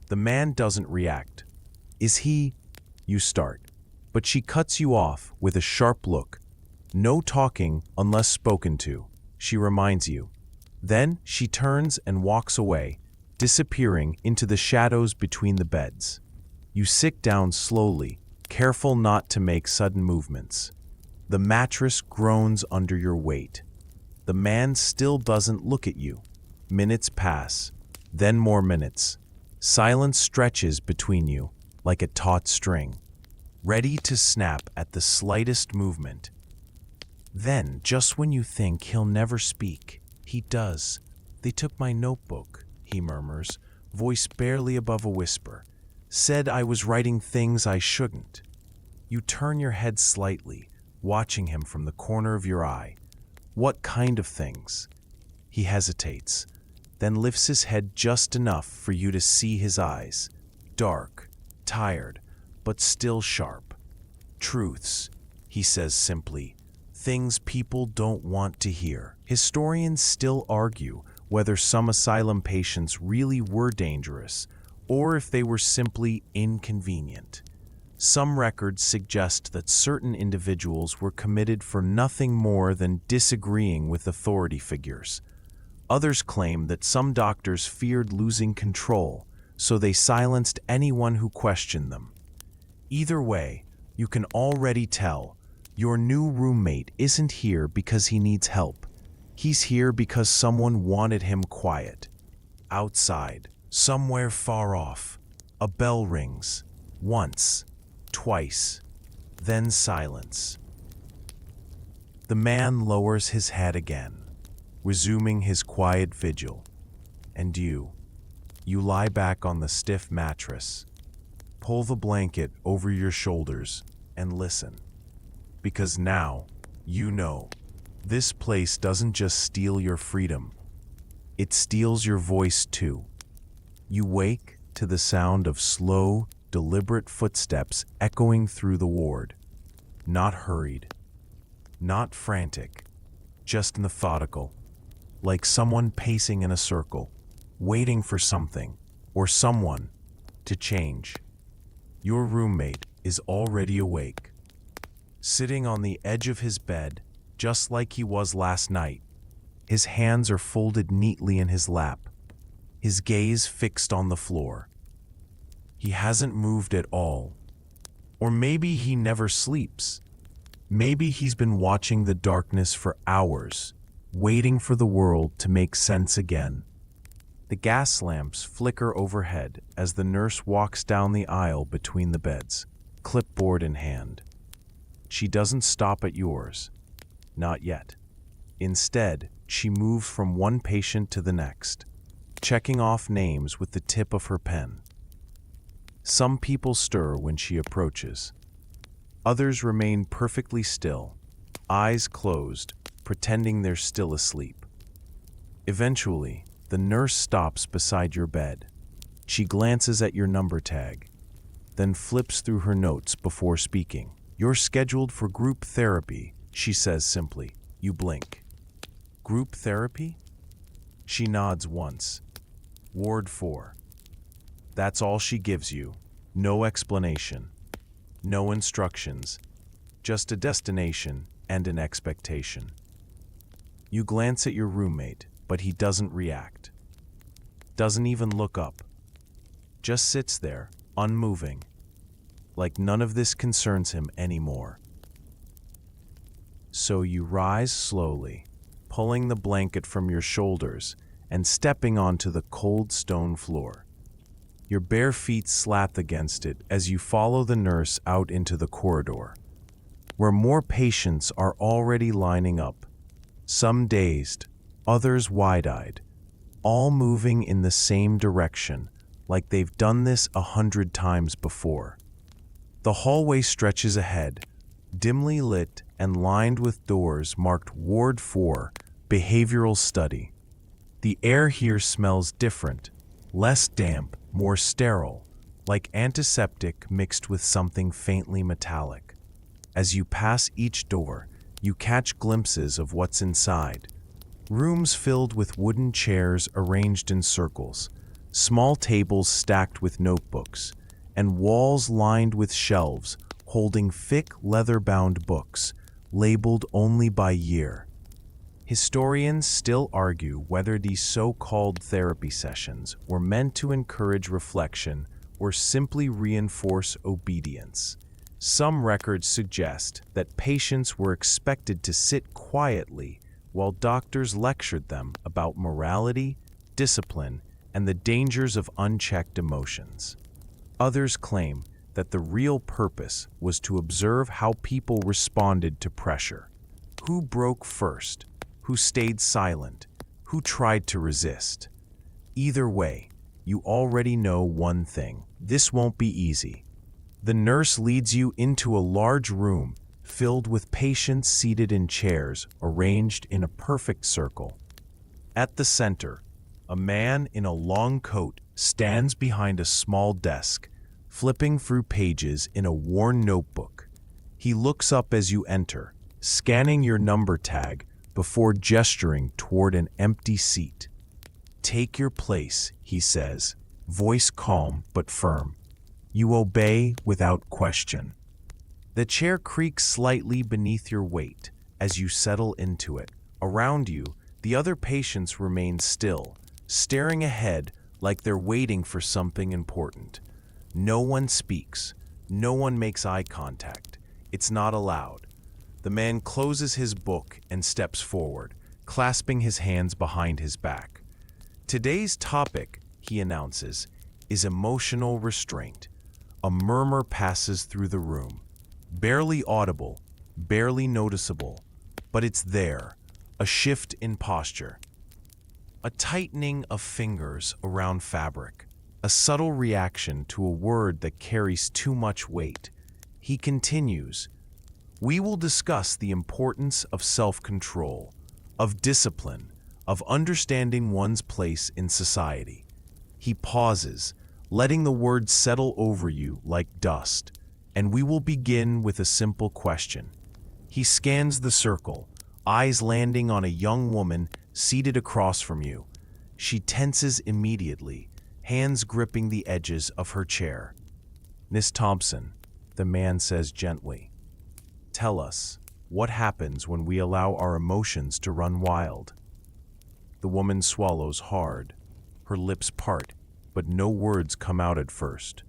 The man doesn't react. "Is he?" you start. but she cuts you off with a sharp look. No talking unless spoken to, she reminds you. Then she turns and walks away, disappearing into the shadows between the beds. You sit down slowly, careful not to make sudden movements. The mattress groans under your weight. The man still doesn't look at you. Minutes pass, then more minutes. Silence stretches between you like a taut string, ready to snap at the slightest movement. Then, just when you think he'll never speak, he does. "They took my notebook," he murmurs, voice barely above a whisper. "Said I was writing things I shouldn't." You turn your head slightly, watching him from the corner of your eye. "What kind of things?" He hesitates, then lifts his head just enough for you to see his eyes. Dark, tired, but still sharp. "Truths," he says simply. "Things people don't want to hear." Historians still argue whether some asylum patients really were dangerous, or if they were simply inconvenient. Some records suggest that certain individuals were committed for nothing more than disagreeing with authority figures. Others claim that some doctors feared losing control, so they silenced anyone who questioned them. Either way, you can already tell your new roommate isn't here because he needs help. He's here because someone wanted him quiet. Outside, somewhere far off, a bell rings. Once, twice, then silence. The man lowers his head again, resuming his quiet vigil. And you lie back on the stiff mattress, pull the blanket over your shoulders, and listen. Because now, you know, this place doesn't just steal your freedom, it steals your voice too. You wake to the sound of slow, deliberate footsteps echoing through the ward. Not hurried, not frantic, just methodical, like someone pacing in a circle, waiting for something or someone to change. Your roommate is already awake, sitting on the edge of his bed, just like he was last night. His hands are folded neatly in his lap, his gaze fixed on the floor. He hasn't moved at all. Or maybe he never sleeps. Maybe he's been watching the darkness for hours, waiting for the world to make sense again. The gas lamps flicker overhead as the nurse walks down the aisle between the beds, clipboard in hand. She doesn't stop at yours. Not yet. Instead, she moves from one patient to the next, checking off names with the tip of her pen. Some people stir when she approaches. Others remain perfectly still, eyes closed, pretending they're still asleep. Eventually, the nurse stops beside your bed. She glances at your number tag, then flips through her notes before speaking. "You're scheduled for group therapy," she says simply. You blink. "Group therapy?" She nods once. "Ward 4. That's all she gives you. No explanation. No instructions. Just a destination and an expectation. You glance at your roommate, but he doesn't react. Doesn't even look up. Just sits there, unmoving, like none of this concerns him anymore. So you rise slowly, pulling the blanket from your shoulders and stepping onto the cold stone floor. Your bare feet slap against it as you follow the nurse out into the corridor, where more patients are already lining up, some dazed, others wide-eyed, all moving in the same direction, like they've done this 100 times before. The hallway stretches ahead, dimly lit and lined with doors marked Ward 4, Behavioral Study. The air here smells different, less damp, more sterile, like antiseptic mixed with something faintly metallic. As you pass each door, you catch glimpses of what's inside. Rooms filled with wooden chairs arranged in circles, small tables stacked with notebooks, and walls lined with shelves holding thick leather-bound books, labeled only by year. Historians still argue whether these so-called therapy sessions were meant to encourage reflection or simply reinforce obedience. Some records suggest that patients were expected to sit quietly while doctors lectured them about morality, discipline, and the dangers of unchecked emotions. Others claim that the real purpose was to observe how people responded to pressure. Who broke first? Who stayed silent? Who tried to resist? Either way, you already know one thing: this won't be easy. The nurse leads you into a large room filled with patients seated in chairs arranged in a perfect circle. At the center, a man in a long coat stands behind a small desk, flipping through pages in a worn notebook. He looks up as you enter, scanning your number tag before gesturing toward an empty seat. "Take your place," he says, voice calm but firm. You obey without question. The chair creaks slightly beneath your weight as you settle into it. Around you, the other patients remain still, staring ahead like they're waiting for something important. No one speaks. No one makes eye contact. It's not allowed. The man closes his book and steps forward, clasping his hands behind his back. Today's topic, he announces, is emotional restraint. A murmur passes through the room. Barely audible, barely noticeable, but it's there. A shift in posture. A tightening of fingers around fabric. A subtle reaction to a word that carries too much weight. He continues, "We will discuss the importance of self-control, of discipline, of understanding one's place in society." He pauses, letting the words settle over you like dust, and we will begin with a simple question. He scans the circle, eyes landing on a young woman seated across from you. She tenses immediately, hands gripping the edges of her chair. "Miss Thompson," the man says gently, "tell us, what happens when we allow our emotions to run wild?" The woman swallows hard. Her lips part, but no words come out at first.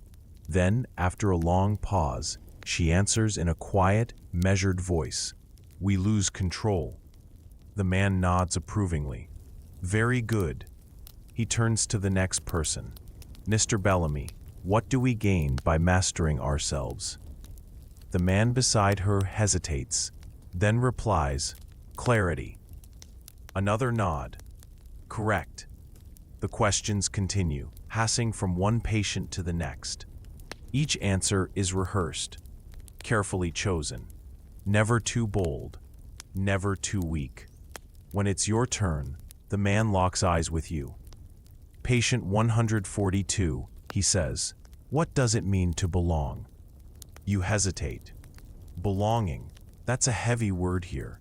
Then, after a long pause, she answers in a quiet, measured voice, "We lose control." The man nods approvingly. "Very good." He turns to the next person. "Mr. Bellamy, what do we gain by mastering ourselves?" The man beside her hesitates, then replies, "Clarity." Another nod. "Correct." The questions continue, passing from one patient to the next. Each answer is rehearsed, carefully chosen. Never too bold, never too weak. When it's your turn, the man locks eyes with you. "Patient 142, he says, "what does it mean to belong?" You hesitate. Belonging, that's a heavy word here.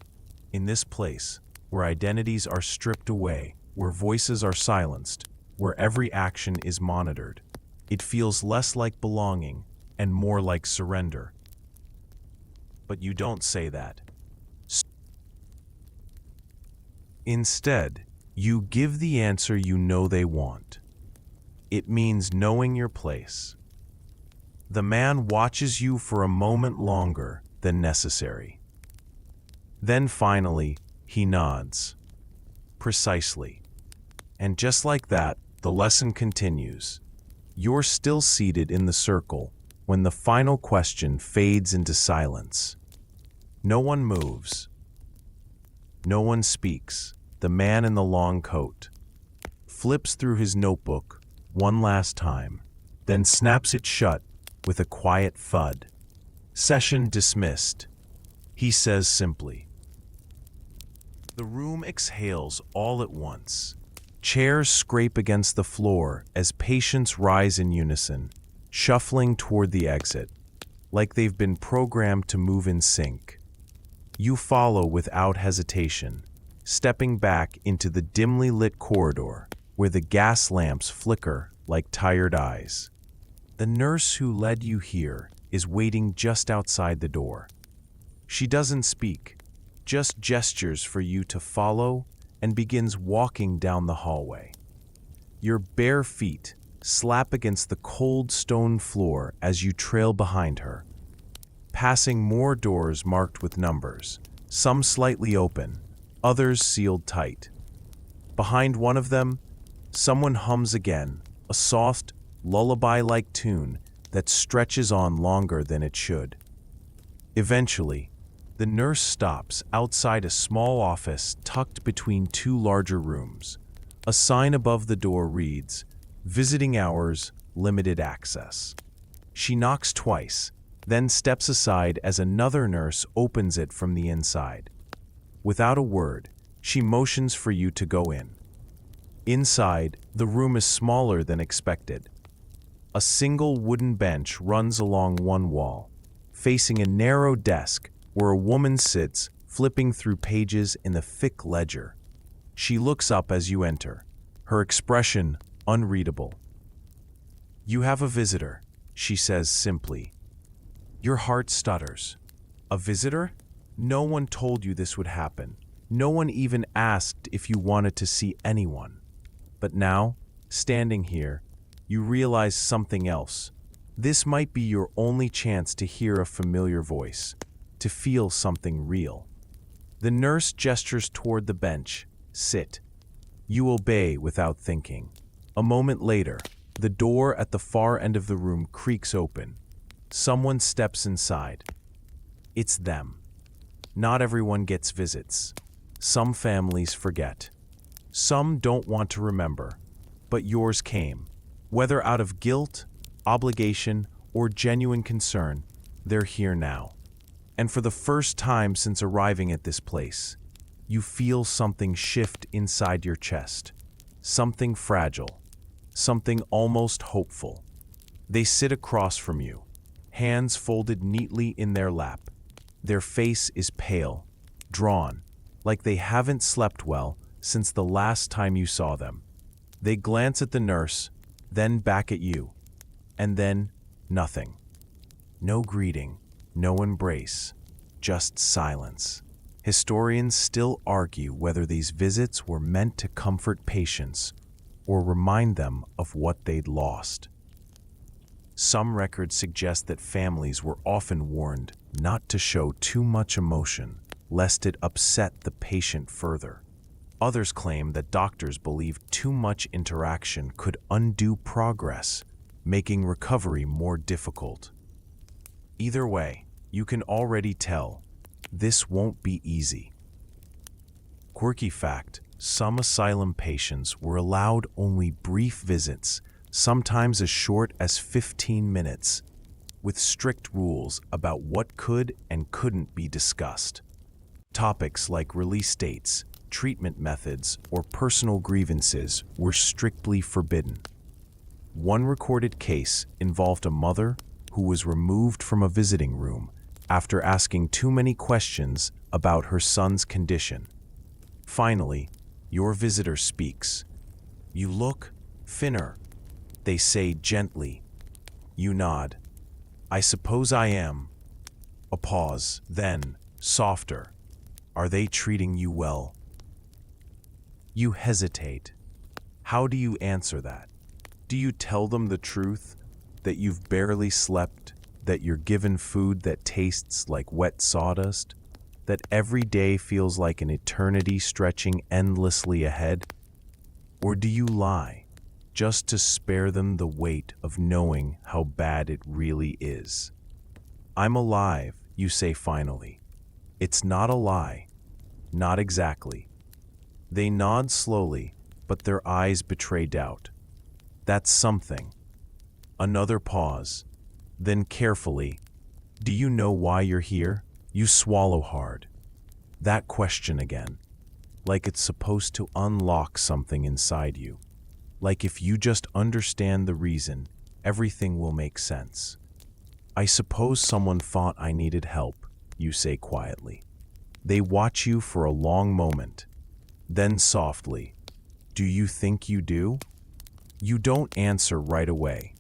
In this place, where identities are stripped away, where voices are silenced, where every action is monitored, it feels less like belonging and more like surrender. But you don't say that. Instead, you give the answer you know they want. It means knowing your place. The man watches you for a moment longer than necessary. Then finally, he nods. Precisely. And just like that, the lesson continues. You're still seated in the circle when the final question fades into silence. No one moves. No one speaks. The man in the long coat flips through his notebook one last time, then snaps it shut with a quiet thud. "Session dismissed," he says simply. The room exhales all at once. Chairs scrape against the floor as patients rise in unison, shuffling toward the exit, like they've been programmed to move in sync. You follow without hesitation, stepping back into the dimly lit corridor where the gas lamps flicker like tired eyes. The nurse who led you here is waiting just outside the door. She doesn't speak, just gestures for you to follow and begins walking down the hallway. Your bare feet slap against the cold stone floor as you trail behind her, passing more doors marked with numbers, some slightly open, others sealed tight. Behind one of them, someone hums again, a soft, lullaby-like tune that stretches on longer than it should. Eventually, the nurse stops outside a small office tucked between two larger rooms. A sign above the door reads, "Visiting hours, limited access." She knocks twice, then steps aside as another nurse opens it from the inside. Without a word, she motions for you to go in. Inside, the room is smaller than expected. A single wooden bench runs along one wall, facing a narrow desk where a woman sits, flipping through pages in the thick ledger. She looks up as you enter, her expression unreadable. "You have a visitor," she says simply. Your heart stutters. "A visitor? No one told you this would happen. No one even asked if you wanted to see anyone." But now, standing here, you realize something else. This might be your only chance to hear a familiar voice, to feel something real. The nurse gestures toward the bench. "Sit." You obey without thinking. A moment later, the door at the far end of the room creaks open. Someone steps inside. It's them. Not everyone gets visits. Some families forget. Some don't want to remember. But yours came. Whether out of guilt, obligation, or genuine concern, they're here now. And for the first time since arriving at this place, you feel something shift inside your chest. Something fragile. Something almost hopeful. They sit across from you, hands folded neatly in their lap. Their face is pale, drawn, like they haven't slept well since the last time you saw them. They glance at the nurse, then back at you, and then nothing. No greeting, no embrace, just silence. Historians still argue whether these visits were meant to comfort patients or remind them of what they'd lost. Some records suggest that families were often warned not to show too much emotion, lest it upset the patient further. Others claim that doctors believed too much interaction could undo progress, making recovery more difficult. Either way, you can already tell, this won't be easy. Quirky fact, some asylum patients were allowed only brief visits, sometimes as short as 15 minutes, with strict rules about what could and couldn't be discussed. Topics like release dates, treatment methods, or personal grievances were strictly forbidden. One recorded case involved a mother who was removed from a visiting room after asking too many questions about her son's condition. Finally, your visitor speaks. "You look thinner," they say gently. You nod. "I suppose I am." A pause, then, softer. "Are they treating you well?" You hesitate. How do you answer that? Do you tell them the truth, that you've barely slept, that you're given food that tastes like wet sawdust, that every day feels like an eternity stretching endlessly ahead? Or do you lie, just to spare them the weight of knowing how bad it really is? "I'm alive," you say finally. It's not a lie. Not exactly. They nod slowly, but their eyes betray doubt. That's something. Another pause. Then carefully, "Do you know why you're here?" You swallow hard. That question again. Like it's supposed to unlock something inside you. Like if you just understand the reason, everything will make sense. "I suppose someone thought I needed help," you say quietly. They watch you for a long moment. Then softly, "Do you think you do?" You don't answer right away.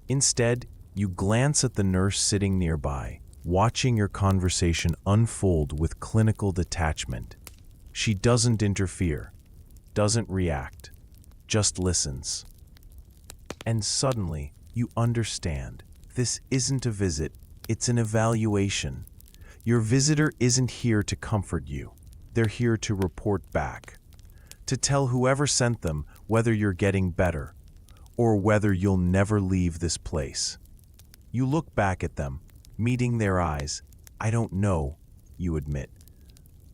Instead, You glance at the nurse sitting nearby, watching your conversation unfold with clinical detachment. She doesn't interfere, doesn't react, just listens. And suddenly, you understand. This isn't a visit, it's an evaluation. Your visitor isn't here to comfort you. They're here to report back. To tell whoever sent them whether you're getting better, or whether you'll never leave this place. You look back at them, meeting their eyes. I don't know, you admit.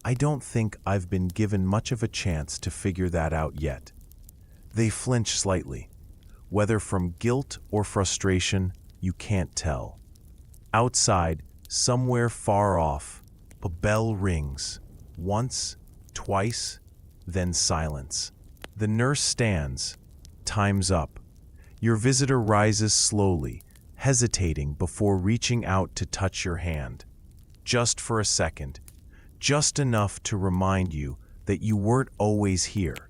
I don't think I've been given much of a chance to figure that out yet. They flinch slightly. Whether from guilt or frustration, you can't tell. Outside, somewhere far off, a bell rings. Once, twice, then silence. The nurse stands. Time's up. Your visitor rises slowly, hesitating before reaching out to touch your hand. Just for a second. Just enough to remind you that you weren't always here,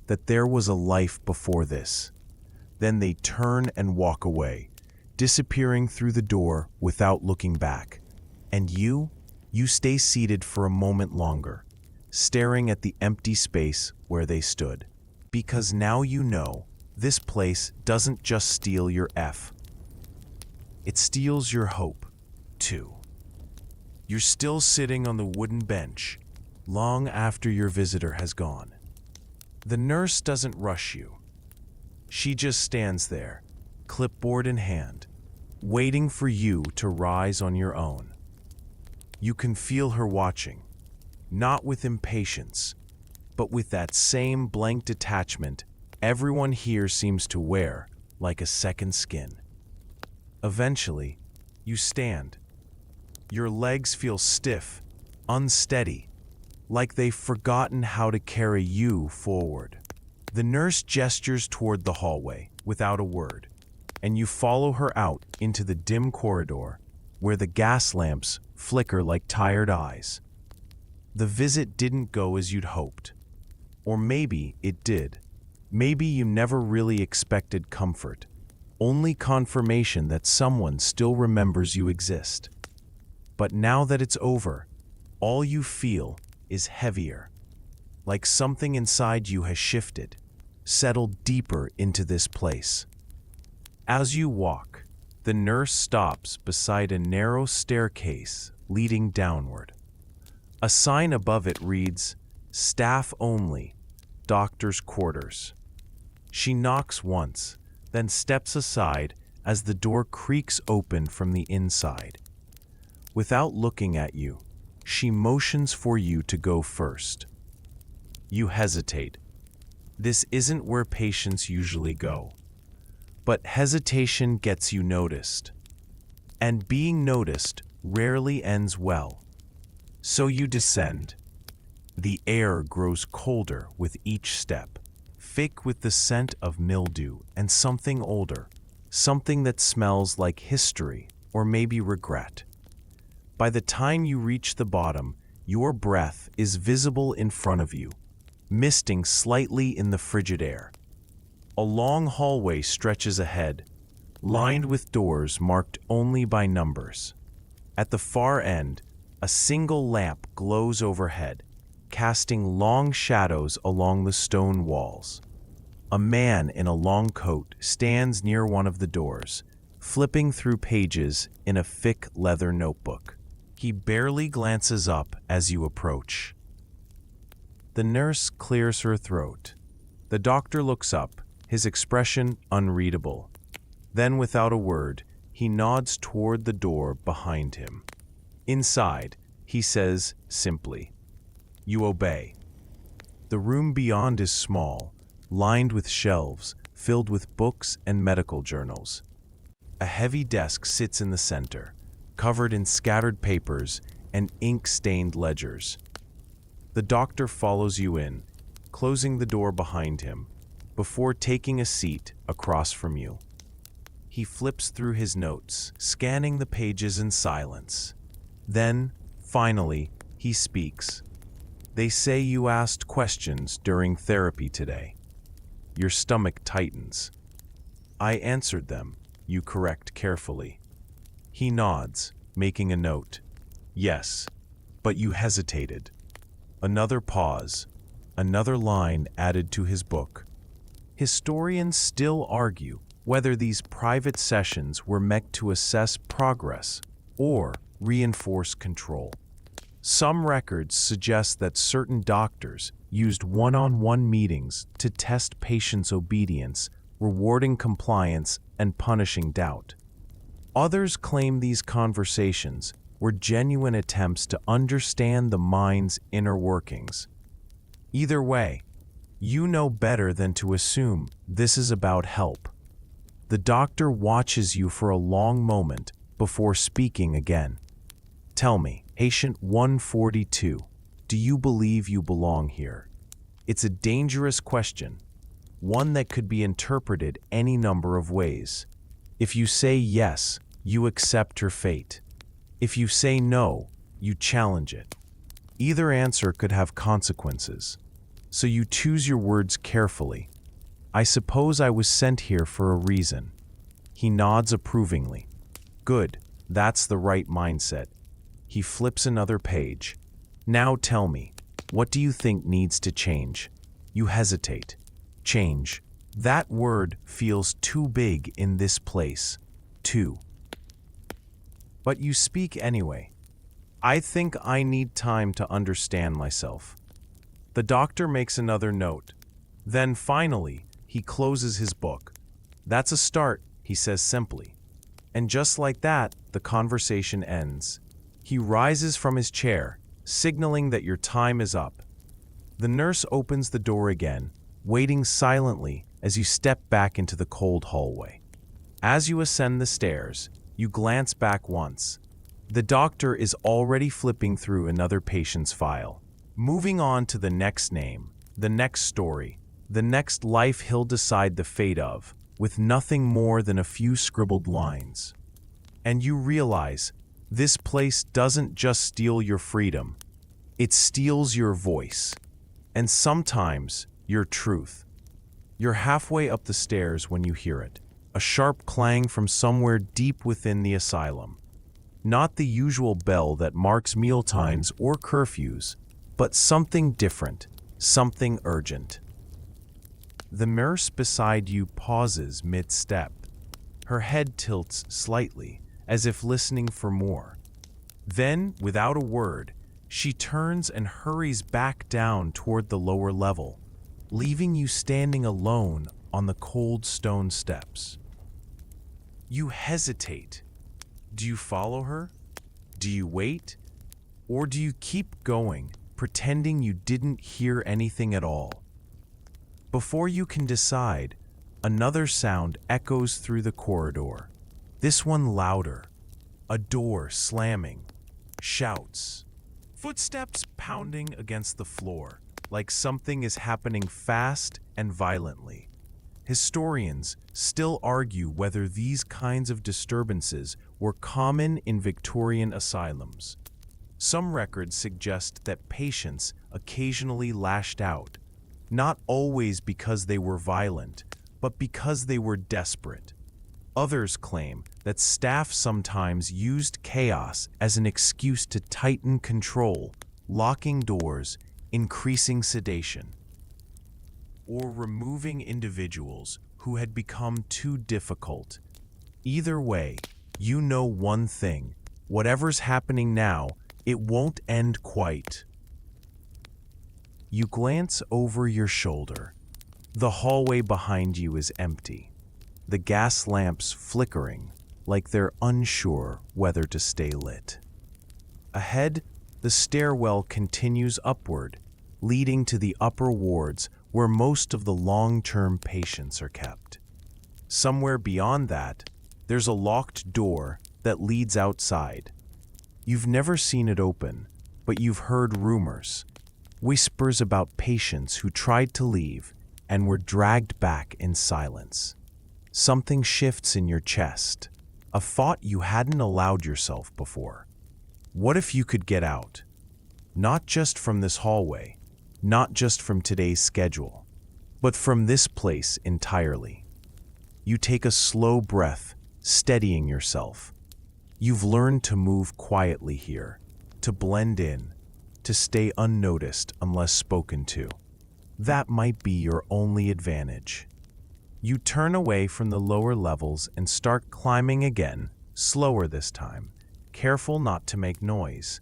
that there was a life before this. Then they turn and walk away, disappearing through the door without looking back. And you stay seated for a moment longer, staring at the empty space where they stood. Because now you know, this place doesn't just steal your F. It steals your hope, too. You're still sitting on the wooden bench, long after your visitor has gone. The nurse doesn't rush you. She just stands there, clipboard in hand, waiting for you to rise on your own. You can feel her watching, not with impatience, but with that same blank detachment everyone here seems to wear like a second skin. Eventually, you stand. Your legs feel stiff, unsteady, like they've forgotten how to carry you forward. The nurse gestures toward the hallway without a word, and you follow her out into the dim corridor where the gas lamps flicker like tired eyes. The visit didn't go as you'd hoped. Or maybe it did. Maybe you never really expected comfort, only confirmation that someone still remembers you exist. But now that it's over, all you feel is heavier, like something inside you has shifted, settled deeper into this place. As you walk, the nurse stops beside a narrow staircase leading downward. A sign above it reads, "Staff only, doctor's quarters." She knocks once, then steps aside as the door creaks open from the inside. Without looking at you, she motions for you to go first. You hesitate. This isn't where patients usually go. But hesitation gets you noticed. And being noticed rarely ends well. So you descend. The air grows colder with each step, thick with the scent of mildew and something older, something that smells like history or maybe regret. By the time you reach the bottom, your breath is visible in front of you, misting slightly in the frigid air. A long hallway stretches ahead, lined with doors marked only by numbers. At the far end, a single lamp glows overhead, casting long shadows along the stone walls. A man in a long coat stands near one of the doors, flipping through pages in a thick leather notebook. He barely glances up as you approach. The nurse clears her throat. The doctor looks up, his expression unreadable. Then, without a word, he nods toward the door behind him. Inside, he says simply, "You obey." The room beyond is small, lined with shelves filled with books and medical journals. A heavy desk sits in the center, covered in scattered papers and ink-stained ledgers. The doctor follows you in, closing the door behind him, before taking a seat across from you. He flips through his notes, scanning the pages in silence. Then, finally, he speaks. "They say you asked questions during therapy today." Your stomach tightens. "I answered them," you correct carefully. He nods, making a note. Yes, but you hesitated. Another pause, another line added to his book. Historians still argue whether these private sessions were meant to assess progress or reinforce control. Some records suggest that certain doctors used one-on-one meetings to test patients' obedience, rewarding compliance and punishing doubt. Others claim these conversations were genuine attempts to understand the mind's inner workings. Either way, you know better than to assume this is about help. The doctor watches you for a long moment before speaking again. Tell me, patient 142, do you believe you belong here? It's a dangerous question, one that could be interpreted any number of ways. If you say yes, you accept her fate. If you say no, you challenge it. Either answer could have consequences, so you choose your words carefully. I suppose I was sent here for a reason. He nods approvingly. Good, that's the right mindset. He flips another page. Now tell me, what do you think needs to change? You hesitate. Change. That word feels too big in this place. Too. But you speak anyway. I think I need time to understand myself. The doctor makes another note. Then finally, he closes his book. That's a start, he says simply. And just like that, the conversation ends. He rises from his chair, signaling that your time is up. The nurse opens the door again, waiting silently as you step back into the cold hallway. As you ascend the stairs, you glance back once. The doctor is already flipping through another patient's file, moving on to the next name, the next story, the next life he'll decide the fate of, with nothing more than a few scribbled lines. And you realize, this place doesn't just steal your freedom, it steals your voice, and sometimes your truth. You're halfway up the stairs when you hear it, a sharp clang from somewhere deep within the asylum. Not the usual bell that marks mealtimes or curfews, but something different, something urgent. The nurse beside you pauses mid-step. Her head tilts slightly, as if listening for more. Then, without a word, she turns and hurries back down toward the lower level, leaving you standing alone on the cold stone steps. You hesitate. Do you follow her? Do you wait? Or do you keep going, pretending you didn't hear anything at all? Before you can decide, another sound echoes through the corridor. This one louder. A door slamming. Shouts. Footsteps pounding against the floor, like something is happening fast and violently. Historians still argue whether these kinds of disturbances were common in Victorian asylums. Some records suggest that patients occasionally lashed out, not always because they were violent, but because they were desperate. Others claim that staff sometimes used chaos as an excuse to tighten control, locking doors, increasing sedation, or removing individuals who had become too difficult. Either way, you know one thing: whatever's happening now, it won't end quite. You glance over your shoulder. The hallway behind you is empty, the gas lamps flickering like they're unsure whether to stay lit. Ahead, the stairwell continues upward, leading to the upper wards where most of the long-term patients are kept. Somewhere beyond that, there's a locked door that leads outside. You've never seen it open, but you've heard rumors, whispers about patients who tried to leave and were dragged back in silence. Something shifts in your chest, a thought you hadn't allowed yourself before. What if you could get out? Not just from this hallway, not just from today's schedule, but from this place entirely. You take a slow breath, steadying yourself. You've learned to move quietly here, to blend in, to stay unnoticed unless spoken to. That might be your only advantage. You turn away from the lower levels and start climbing again, slower this time, careful not to make noise.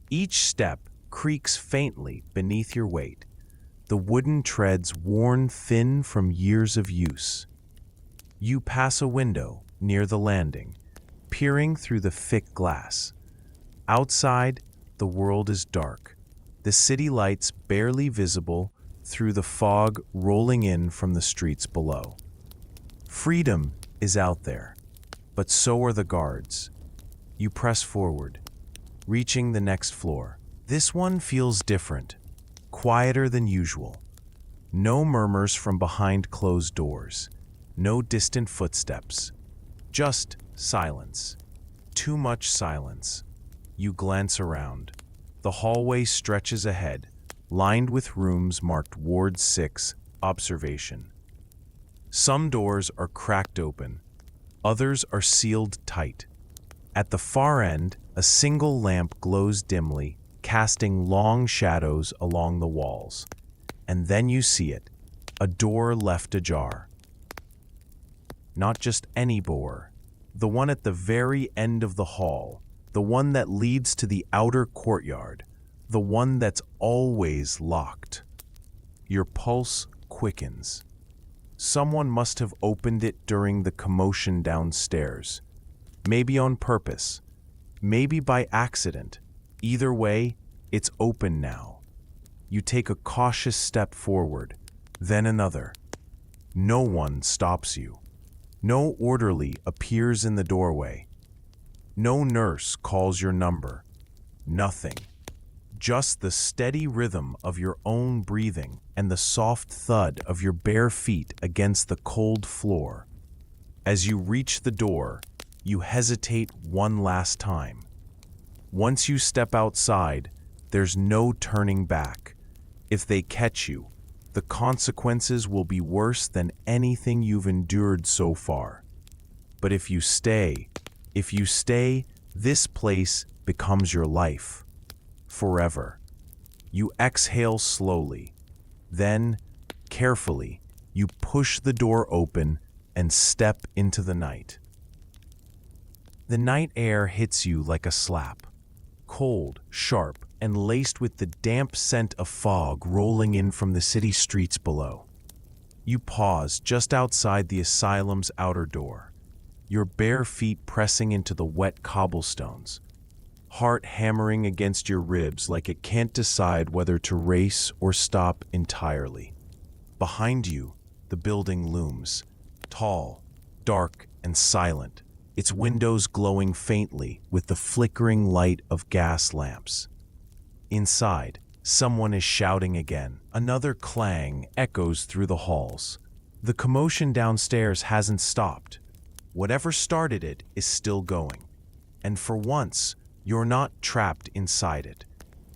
Each step creaks faintly beneath your weight, the wooden treads worn thin from years of use. You pass a window near the landing, peering through the thick glass. Outside, the world is dark, the city lights barely visible through the fog rolling in from the streets below. Freedom is out there, but so are the guards. You press forward, reaching the next floor. This one feels different, quieter than usual. No murmurs from behind closed doors, no distant footsteps, just silence. Too much silence. You glance around. The hallway stretches ahead, lined with rooms marked Ward 6, Observation. Some doors are cracked open, others are sealed tight. At the far end, a single lamp glows dimly, casting long shadows along the walls. And then you see it, a door left ajar. Not just any door, the one at the very end of the hall, the one that leads to the outer courtyard, the one that's always locked. Your pulse quickens. Someone must have opened it during the commotion downstairs. Maybe on purpose, maybe by accident. Either way, it's open now. You take a cautious step forward, then another. No one stops you. No orderly appears in the doorway. No nurse calls your number. Nothing. Just the steady rhythm of your own breathing and the soft thud of your bare feet against the cold floor. As you reach the door, you hesitate one last time. Once you step outside, there's no turning back. If they catch you, the consequences will be worse than anything you've endured so far. But if you stay, this place becomes your life. Forever. You exhale slowly. Then, carefully, you push the door open and step into the night. The night air hits you like a slap. Cold, sharp, and laced with the damp scent of fog rolling in from the city streets below. You pause just outside the asylum's outer door, your bare feet pressing into the wet cobblestones, heart hammering against your ribs like it can't decide whether to race or stop entirely. Behind you, the building looms, tall, dark, and silent, its windows glowing faintly with the flickering light of gas lamps. Inside, someone is shouting again. Another clang echoes through the halls. The commotion downstairs hasn't stopped. Whatever started it is still going. And for once, you're not trapped inside it.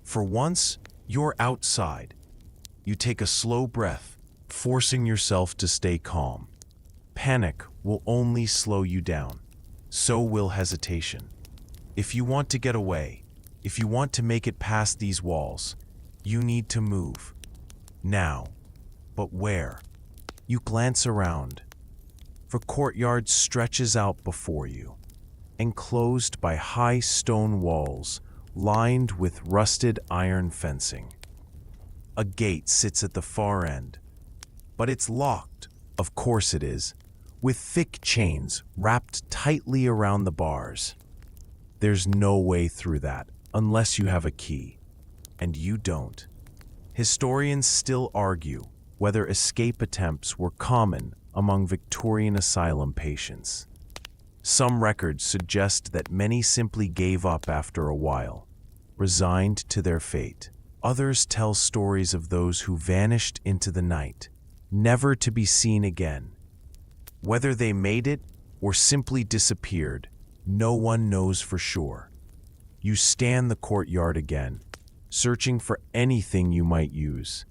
For once, you're outside. You take a slow breath, forcing yourself to stay calm. Panic will only slow you down. So will hesitation. If you want to get away, if you want to make it past these walls, you need to move. Now. But where? You glance around. The courtyard stretches out before you, enclosed by high stone walls lined with rusted iron fencing. A gate sits at the far end, but it's locked. Of course it is, with thick chains wrapped tightly around the bars. There's no way through that unless you have a key, and you don't. Historians still argue whether escape attempts were common among Victorian Asylum patients. Some records suggest that many simply gave up after a while, resigned to their fate. Others tell stories of those who vanished into the night, never to be seen again. Whether they made it or simply disappeared, no one knows for sure. You scan the courtyard again, searching for anything you might use.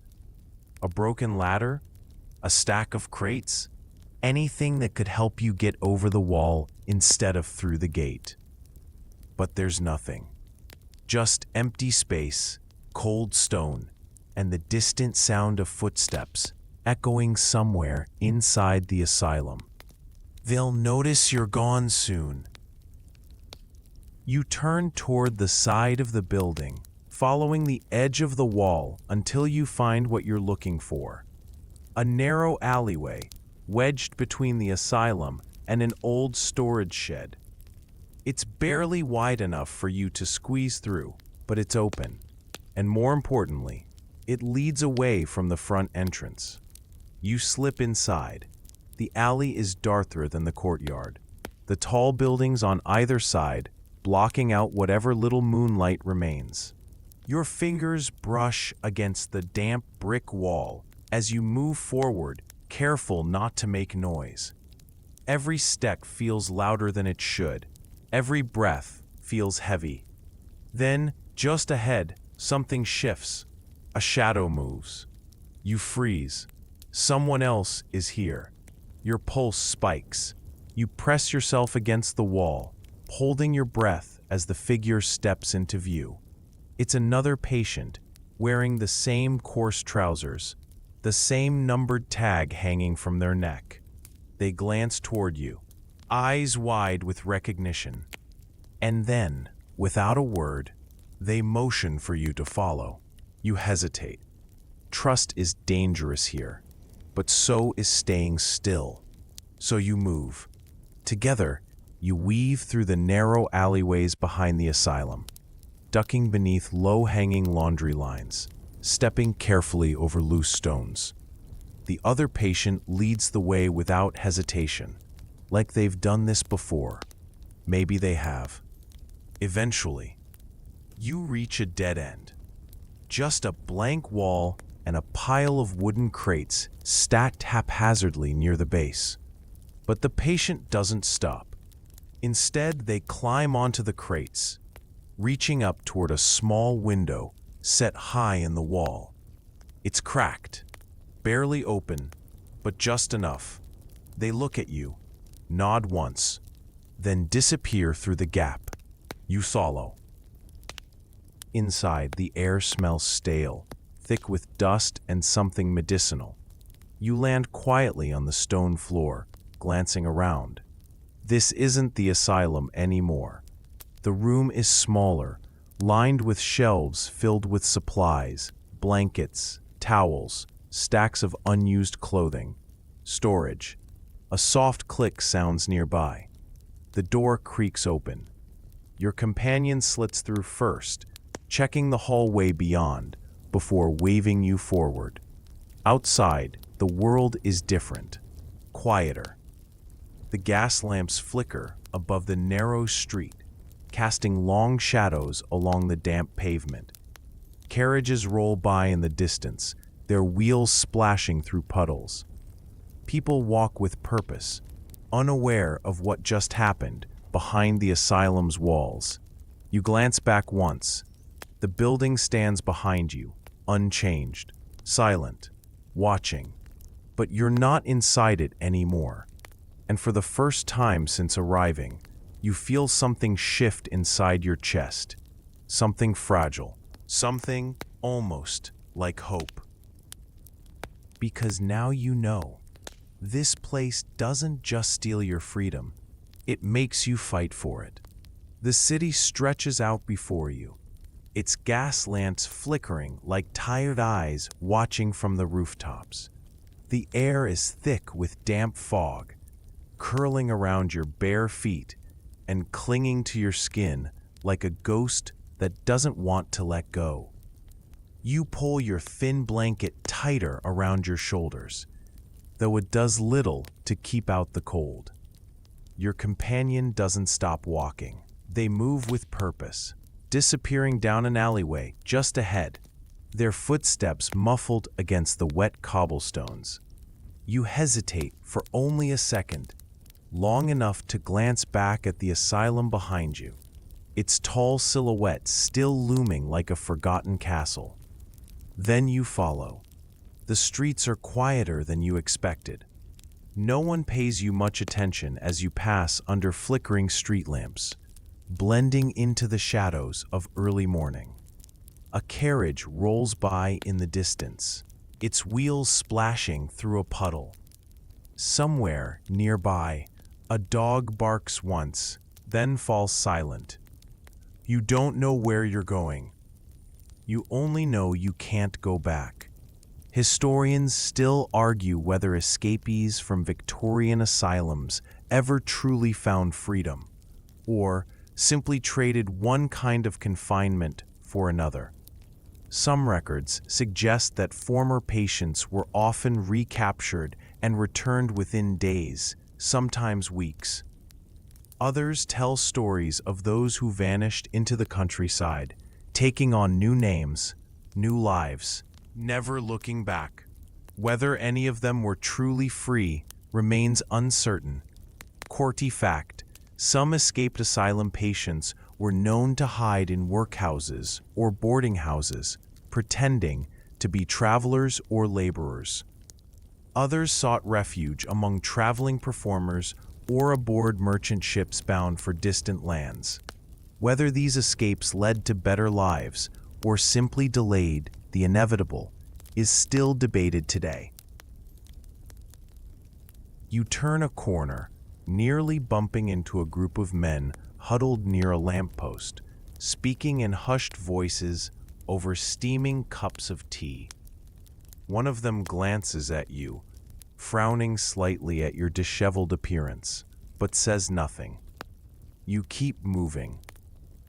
A broken ladder? A stack of crates? anything that could help you get over the wall instead of through the gate. But there's nothing. Just empty space, cold stone, and the distant sound of footsteps echoing somewhere inside the asylum. They'll notice you're gone soon. You turn toward the side of the building, following the edge of the wall until you find what you're looking for. A narrow alleyway, wedged between the asylum and an old storage shed. It's barely wide enough for you to squeeze through, but it's open. And more importantly, it leads away from the front entrance. You slip inside. The alley is darker than the courtyard. The tall buildings on either side blocking out whatever little moonlight remains. Your fingers brush against the damp brick wall as you move forward, careful not to make noise. Every step feels louder than it should. Every breath feels heavy. Then, just ahead, something shifts. A shadow moves. You freeze. Someone else is here. Your pulse spikes. You press yourself against the wall, holding your breath as the figure steps into view. It's another patient, wearing the same coarse trousers, the same numbered tag hanging from their neck. They glance toward you, eyes wide with recognition. And then, without a word, they motion for you to follow. You hesitate. Trust is dangerous here, but so is staying still. So you move. Together, you weave through the narrow alleyways behind the asylum, ducking beneath low-hanging laundry lines, stepping carefully over loose stones. The other patient leads the way without hesitation, like they've done this before. Maybe they have. Eventually, you reach a dead end. Just a blank wall and a pile of wooden crates stacked haphazardly near the base. But the patient doesn't stop. Instead, they climb onto the crates, reaching up toward a small window set high in the wall. It's cracked, barely open, but just enough. They look at you, nod once, then disappear through the gap. You follow. Inside, the air smells stale, thick with dust and something medicinal. You land quietly on the stone floor, glancing around. This isn't the asylum anymore. The room is smaller, lined with shelves filled with supplies, blankets, towels, stacks of unused clothing. Storage. A soft click sounds nearby. The door creaks open. Your companion slits through first, checking the hallway beyond, before waving you forward. Outside, the world is different, quieter. The gas lamps flicker above the narrow street, casting long shadows along the damp pavement. Carriages roll by in the distance, their wheels splashing through puddles. People walk with purpose, unaware of what just happened behind the asylum's walls. You glance back once. The building stands behind you, unchanged, silent, watching. But you're not inside it anymore. And for the first time since arriving, you feel something shift inside your chest. Something fragile. Something almost like hope. Because now you know. This place doesn't just steal your freedom, it makes you fight for it. The city stretches out before you, its gas lamps flickering like tired eyes watching from the rooftops. The air is thick with damp fog, curling around your bare feet and clinging to your skin like a ghost that doesn't want to let go. You pull your thin blanket tighter around your shoulders, though it does little to keep out the cold. Your companion doesn't stop walking. They move with purpose, disappearing down an alleyway just ahead, their footsteps muffled against the wet cobblestones. You hesitate for only a second, long enough to glance back at the asylum behind you, its tall silhouette still looming like a forgotten castle. Then you follow. The streets are quieter than you expected. No one pays you much attention as you pass under flickering street lamps, blending into the shadows of early morning. A carriage rolls by in the distance, its wheels splashing through a puddle. Somewhere nearby, a dog barks once, then falls silent. You don't know where you're going. You only know you can't go back. Historians still argue whether escapees from Victorian asylums ever truly found freedom, or simply traded one kind of confinement for another. Some records suggest that former patients were often recaptured and returned within days, sometimes weeks. Others tell stories of those who vanished into the countryside, taking on new names, new lives, never looking back. Whether any of them were truly free remains uncertain. Courty fact: some escaped asylum patients were known to hide in workhouses or boarding houses, pretending to be travelers or laborers. Others sought refuge among traveling performers or aboard merchant ships bound for distant lands. Whether these escapes led to better lives or simply delayed the inevitable is still debated today. You turn a corner, nearly bumping into a group of men huddled near a lamppost, speaking in hushed voices over steaming cups of tea. One of them glances at you, frowning slightly at your disheveled appearance, but says nothing. You keep moving.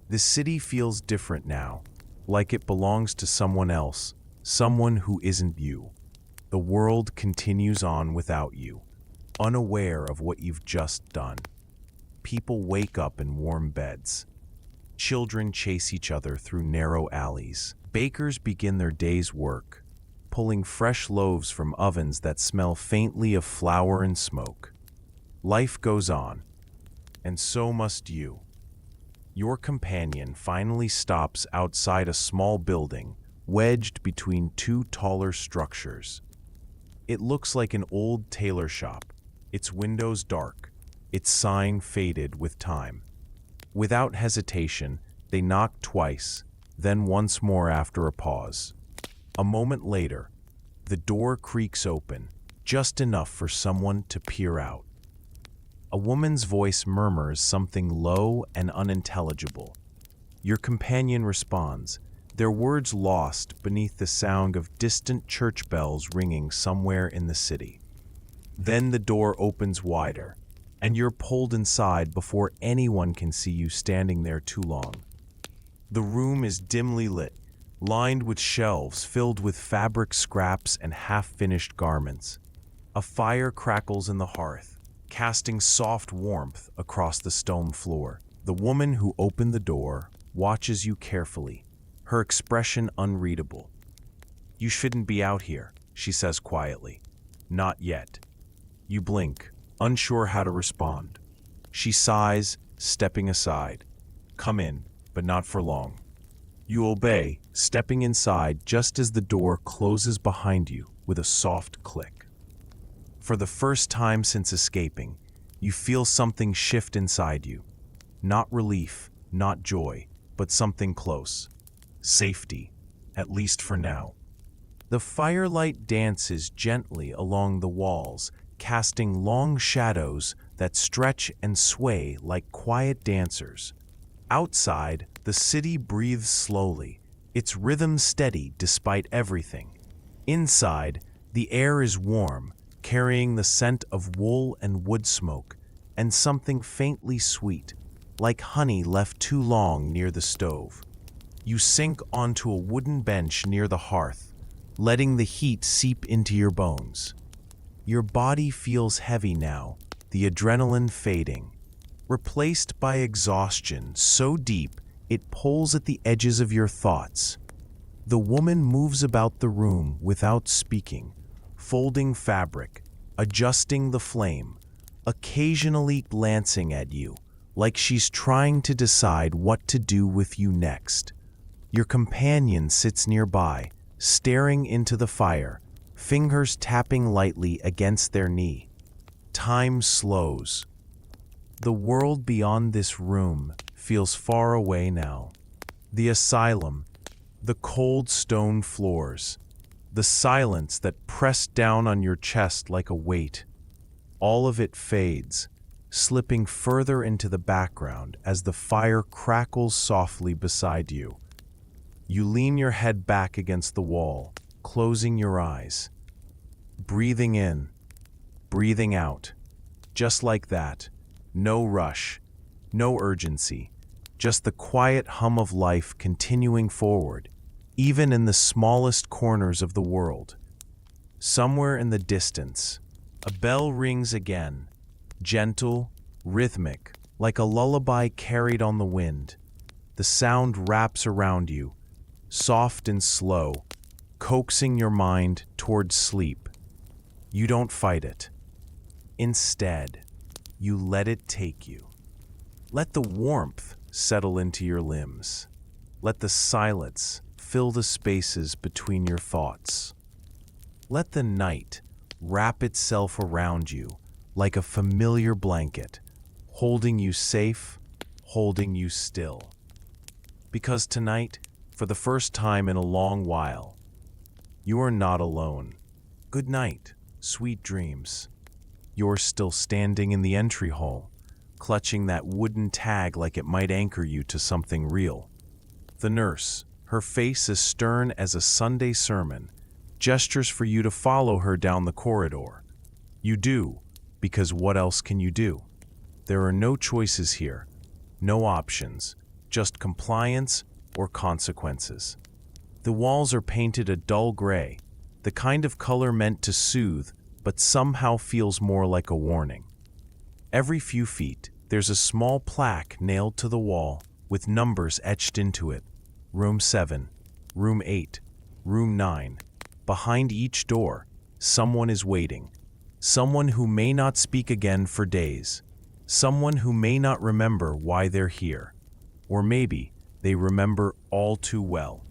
The city feels different now, like it belongs to someone else, someone who isn't you. The world continues on without you, unaware of what you've just done. People wake up in warm beds. Children chase each other through narrow alleys. Bakers begin their day's work, pulling fresh loaves from ovens that smell faintly of flour and smoke. Life goes on, and so must you. Your companion finally stops outside a small building, wedged between two taller structures. It looks like an old tailor shop, its windows dark, its sign faded with time. Without hesitation, they knock twice, then once more after a pause. A moment later, the door creaks open, just enough for someone to peer out. A woman's voice murmurs something low and unintelligible. Your companion responds, their words lost beneath the sound of distant church bells ringing somewhere in the city. Then the door opens wider, and you're pulled inside before anyone can see you standing there too long. The room is dimly lit, lined with shelves filled with fabric scraps and half-finished garments. A fire crackles in the hearth, casting soft warmth across the stone floor. The woman who opened the door watches you carefully, her expression unreadable. "You shouldn't be out here," she says quietly. "Not yet." You blink, unsure how to respond. She sighs, stepping aside. "Come in, but not for long." You obey, stepping inside just as the door closes behind you with a soft click. For the first time since escaping, you feel something shift inside you. Not relief, not joy, but something close. Safety, at least for now. The firelight dances gently along the walls, casting long shadows that stretch and sway like quiet dancers. Outside, the city breathes slowly, its rhythm steady despite everything. Inside, the air is warm, carrying the scent of wool and wood smoke, and something faintly sweet, like honey left too long near the stove. You sink onto a wooden bench near the hearth, letting the heat seep into your bones. Your body feels heavy now, the adrenaline fading, replaced by exhaustion so deep it pulls at the edges of your thoughts. The woman moves about the room without speaking, folding fabric, adjusting the flame, occasionally glancing at you, like she's trying to decide what to do with you next. Your companion sits nearby, staring into the fire, fingers tapping lightly against their knee. time slows. The world beyond this room feels far away now. The asylum, the cold stone floors, the silence that pressed down on your chest like a weight. All of it fades, slipping further into the background as the fire crackles softly beside you. You lean your head back against the wall, closing your eyes. Breathing in, breathing out. Just like that. No rush, no urgency. Just the quiet hum of life continuing forward, even in the smallest corners of the world. Somewhere in the distance, a bell rings again, gentle, rhythmic, like a lullaby carried on the wind. The sound wraps around you, soft and slow, coaxing your mind towards sleep. You don't fight it. Instead, you let it take you. Let the warmth settle into your limbs. Let the silence fill the spaces between your thoughts. Let the night wrap itself around you like a familiar blanket, holding you safe, holding you still. Because tonight, for the first time in a long while, you are not alone. Good night, sweet dreams. You're still standing in the entry hall, clutching that wooden tag like it might anchor you to something real. The nurse, her face as stern as a Sunday sermon, gestures for you to follow her down the corridor. You do, because what else can you do? There are no choices here, no options, just compliance or consequences. The walls are painted a dull gray, the kind of color meant to soothe, but somehow feels more like a warning. Every few feet, there's a small plaque nailed to the wall with numbers etched into it. Room 7, Room 8, Room 9. Behind each door, someone is waiting. Someone who may not speak again for days. Someone who may not remember why they're here. Or maybe they remember all too well.